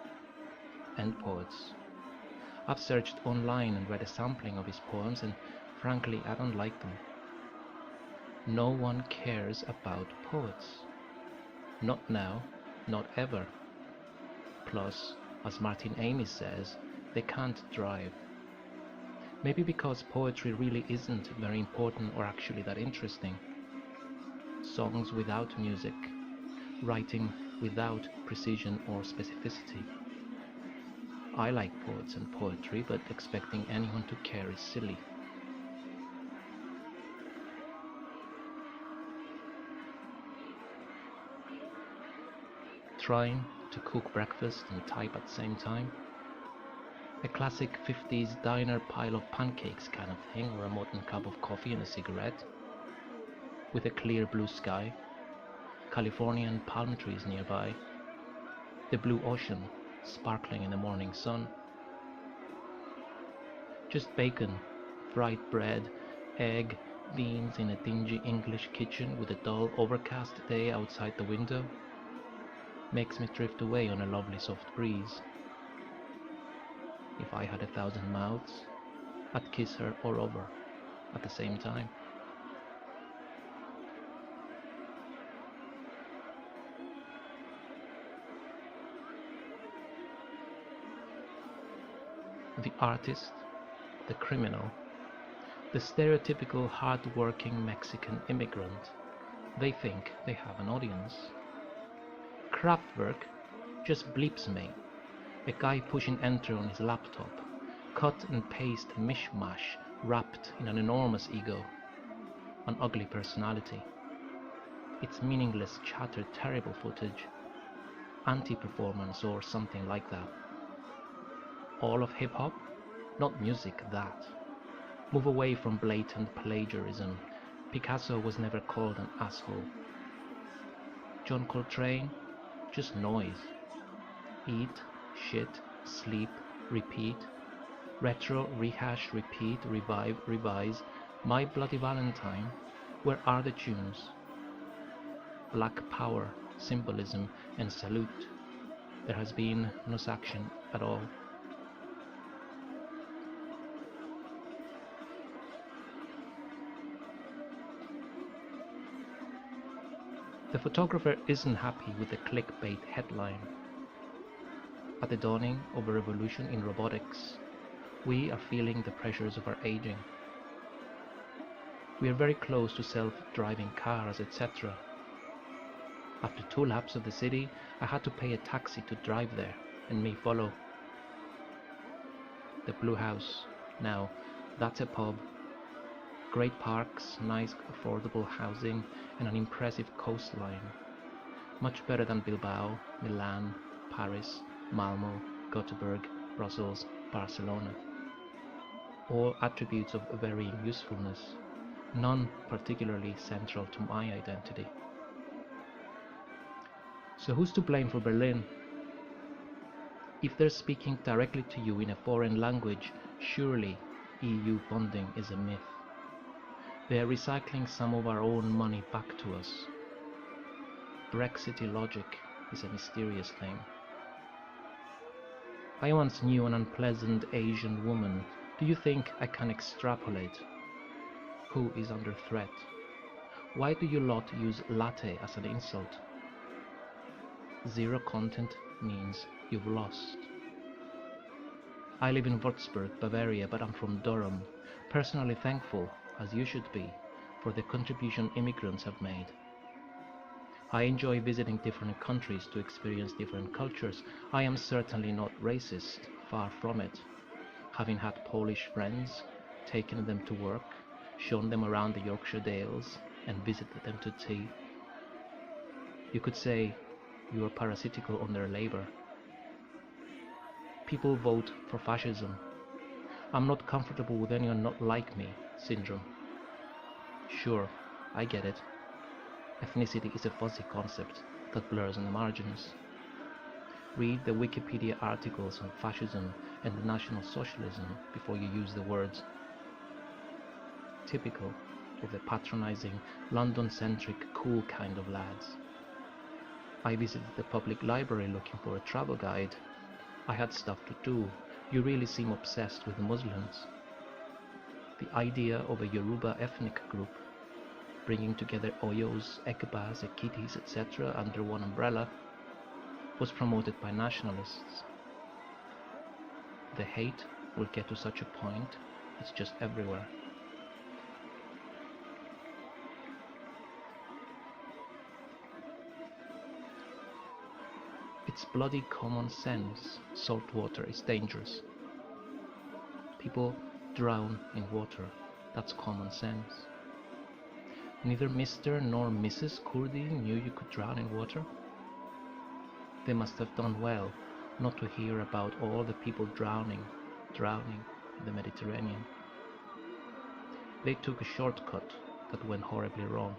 [SPEAKER 4] And poets. I've searched online and read a sampling of his poems, and frankly, I don't like them. No one cares about poets. Not now, not ever. Plus, as Martin Amis says, they can't drive. Maybe because poetry really isn't very important or actually that interesting. Songs without music, writing without precision or specificity. I like poets and poetry, but expecting anyone to care is silly. Trying to cook breakfast and type at the same time. A classic 50s diner pile of pancakes kind of thing, or a modern cup of coffee and a cigarette. With a clear blue sky, Californian palm trees nearby, the blue ocean sparkling in the morning sun. Just bacon, fried bread, egg, beans in a dingy English kitchen with a dull overcast day outside the window. Makes me drift away on a lovely soft breeze. If I had 1,000 mouths, I'd kiss her all over at the same time. The artist, the criminal, the stereotypical hard-working Mexican immigrant, they think they have an audience. Kraftwerk just bleeps me. A guy pushing enter on his laptop, cut and paste mishmash wrapped in an enormous ego, an ugly personality. It's meaningless chatter, terrible footage, anti-performance or something like that. All of hip-hop? Not music, that. Move away from blatant plagiarism. Picasso was never called an asshole. John Coltrane? Just noise. Eat, shit, sleep, repeat. Retro, rehash, repeat, revive, revise. My Bloody Valentine. Where are the tunes? Black power, symbolism, and salute. There has been no action at all. The photographer isn't happy with the clickbait headline. At the dawning of a revolution in robotics, we are feeling the pressures of our aging. We are very close to self-driving cars, etc. After 2 laps of the city, I had to pay a taxi to drive there, and me follow. The Blue House. Now, that's a pub. Great parks, nice affordable housing, and an impressive coastline. Much better than Bilbao, Milan, Paris, Malmo, Gothenburg, Brussels, Barcelona. All attributes of varying usefulness, none particularly central to my identity. So who's to blame for Berlin? If they're speaking directly to you in a foreign language, surely EU funding is a myth. They are recycling some of our own money back to us. Brexity logic is a mysterious thing. I once knew an unpleasant Asian woman. Do you think I can extrapolate? Who is under threat? Why do you lot use latte as an insult? Zero content means you've lost. I live in Würzburg, Bavaria, but I'm from Durham. Personally thankful, as you should be, for the contribution immigrants have made. I enjoy visiting different countries to experience different cultures. I am certainly not racist, far from it. Having had Polish friends, taken them to work, shown them around the Yorkshire Dales, and visited them to tea. You could say you are parasitical on their labor. People vote for fascism. I'm not comfortable with anyone not like me syndrome. Sure, I get it. Ethnicity is a fuzzy concept. that blurs on the margins. Read the Wikipedia articles on fascism and National Socialism before you use the words. Typical of the patronizing, London-centric, cool kind of lads. I visited the public library looking for a travel guide. I had stuff to do. You really seem obsessed with Muslims. The idea of a Yoruba ethnic group, bringing together Oyos, Ekbas, Ekitis, etc. under one umbrella, was promoted by nationalists. The hate will get to such a point, it's just everywhere. It's bloody common sense. Salt water is dangerous. People drown in water. That's common sense. Neither Mr. nor Mrs. Kurdi knew you could drown in water. They must have done well not to hear about all the people drowning in the Mediterranean. They took a shortcut that went horribly wrong.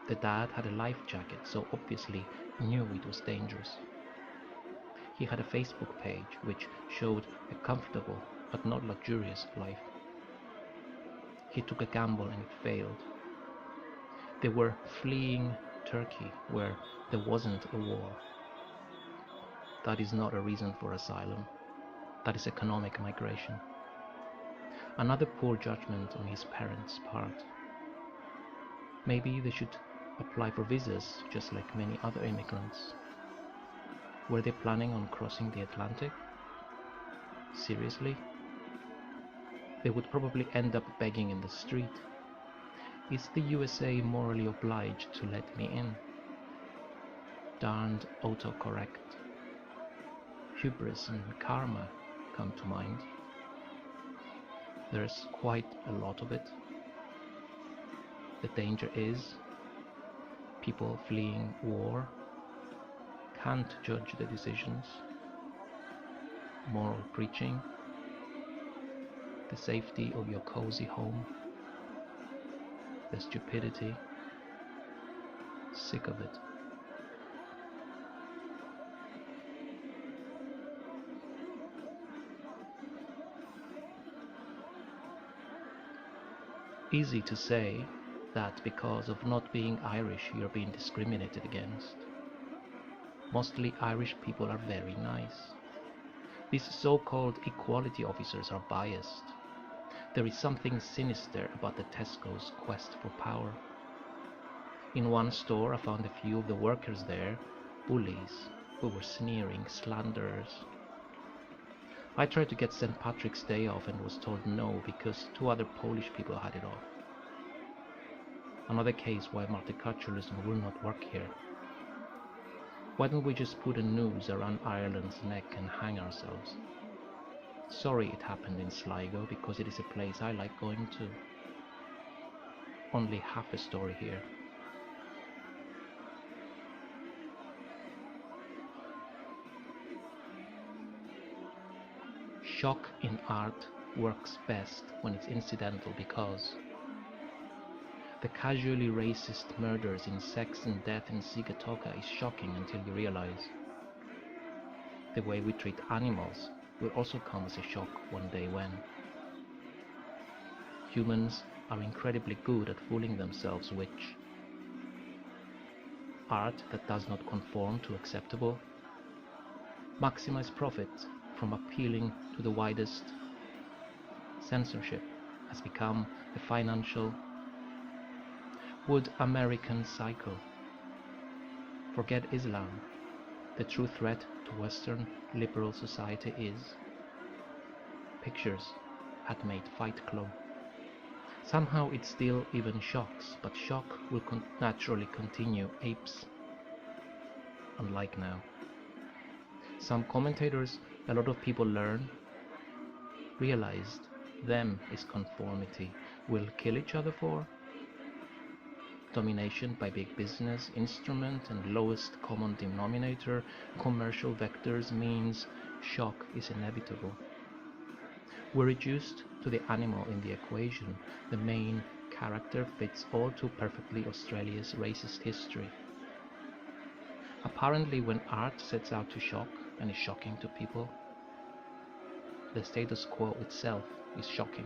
[SPEAKER 4] The dad had a life jacket, so obviously knew it was dangerous. He had a Facebook page which showed a comfortable but not luxurious life. He took a gamble and it failed. They were fleeing Turkey where there wasn't a war. That is not a reason for asylum. That is economic migration. Another poor judgment on his parents' part. Maybe they should apply for visas just like many other immigrants. Were they planning on crossing the Atlantic? Seriously? They would probably end up begging in the street. Is the USA morally obliged to let me in? Darned autocorrect. Hubris and karma come to mind. There's quite a lot of it. The danger is people fleeing war can't judge the decisions. Moral preaching, the safety of your cozy home, the stupidity, sick of it. Easy to say that because of not being Irish you're being discriminated against. Mostly Irish people are very nice. These so-called equality officers are biased. There is something sinister about the Tesco's quest for power. In one store I found a few of the workers there, bullies, who were sneering slanderers. I tried to get St. Patrick's Day off and was told no because 2 other Polish people had it off. Another case why multiculturalism will not work here. Why don't we just put a noose around Ireland's neck and hang ourselves? Sorry it happened in Sligo because it is a place I like going to. Only half a story here. Shock in art works best when it's incidental because the casually racist murders in Sex and Death in Sigatoka is shocking until you realize the way we treat animals will also come as a shock one day when humans are incredibly good at fooling themselves, which art that does not conform to acceptable, maximize profit from appealing to the widest. Censorship has become a financial Would American cycle. Forget Islam. The true threat to Western liberal society is pictures had made Fight Club. Somehow it still even shocks, but shock will naturally continue apes. Unlike now. Some commentators, a lot of people realized them is conformity, will kill each other for domination by big business, instrument and lowest common denominator, commercial vectors means shock is inevitable. We're reduced to the animal in the equation. The main character fits all too perfectly Australia's racist history. Apparently, when art sets out to shock and is shocking to people, the status quo itself is shocking.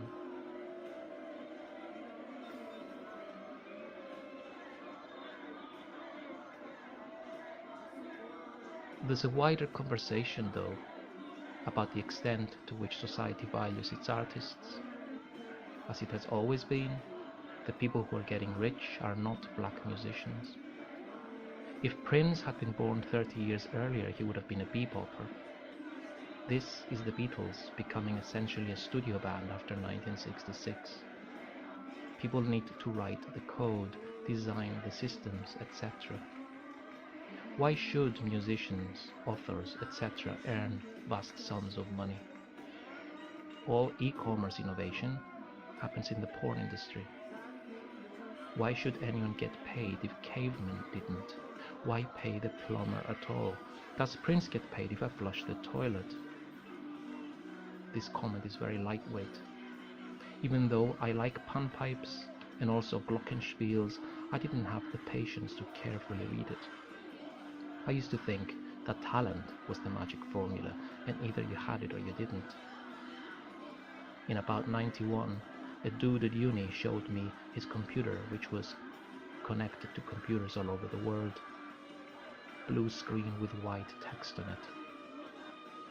[SPEAKER 4] There's a wider conversation, though, about the extent to which society values its artists. As it has always been, the people who are getting rich are not black musicians. If Prince had been born 30 years earlier, he would have been a bebopper. This is the Beatles becoming essentially a studio band after 1966. People need to write the code, design the systems, etc. Why should musicians, authors, etc. earn vast sums of money? All e-commerce innovation happens in the porn industry. Why should anyone get paid if cavemen didn't? Why pay the plumber at all? Does Prince get paid if I flush the toilet? This comment is very lightweight. Even though I like panpipes and also glockenspiels, I didn't have the patience to carefully read it. I used to think that talent was the magic formula, and either you had it or you didn't. In about 91, a dude at uni showed me his computer, which was connected to computers all over the world. Blue screen with white text on it.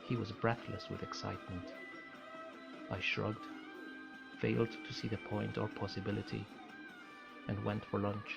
[SPEAKER 4] He was breathless with excitement. I shrugged, failed to see the point or possibility, and went for lunch.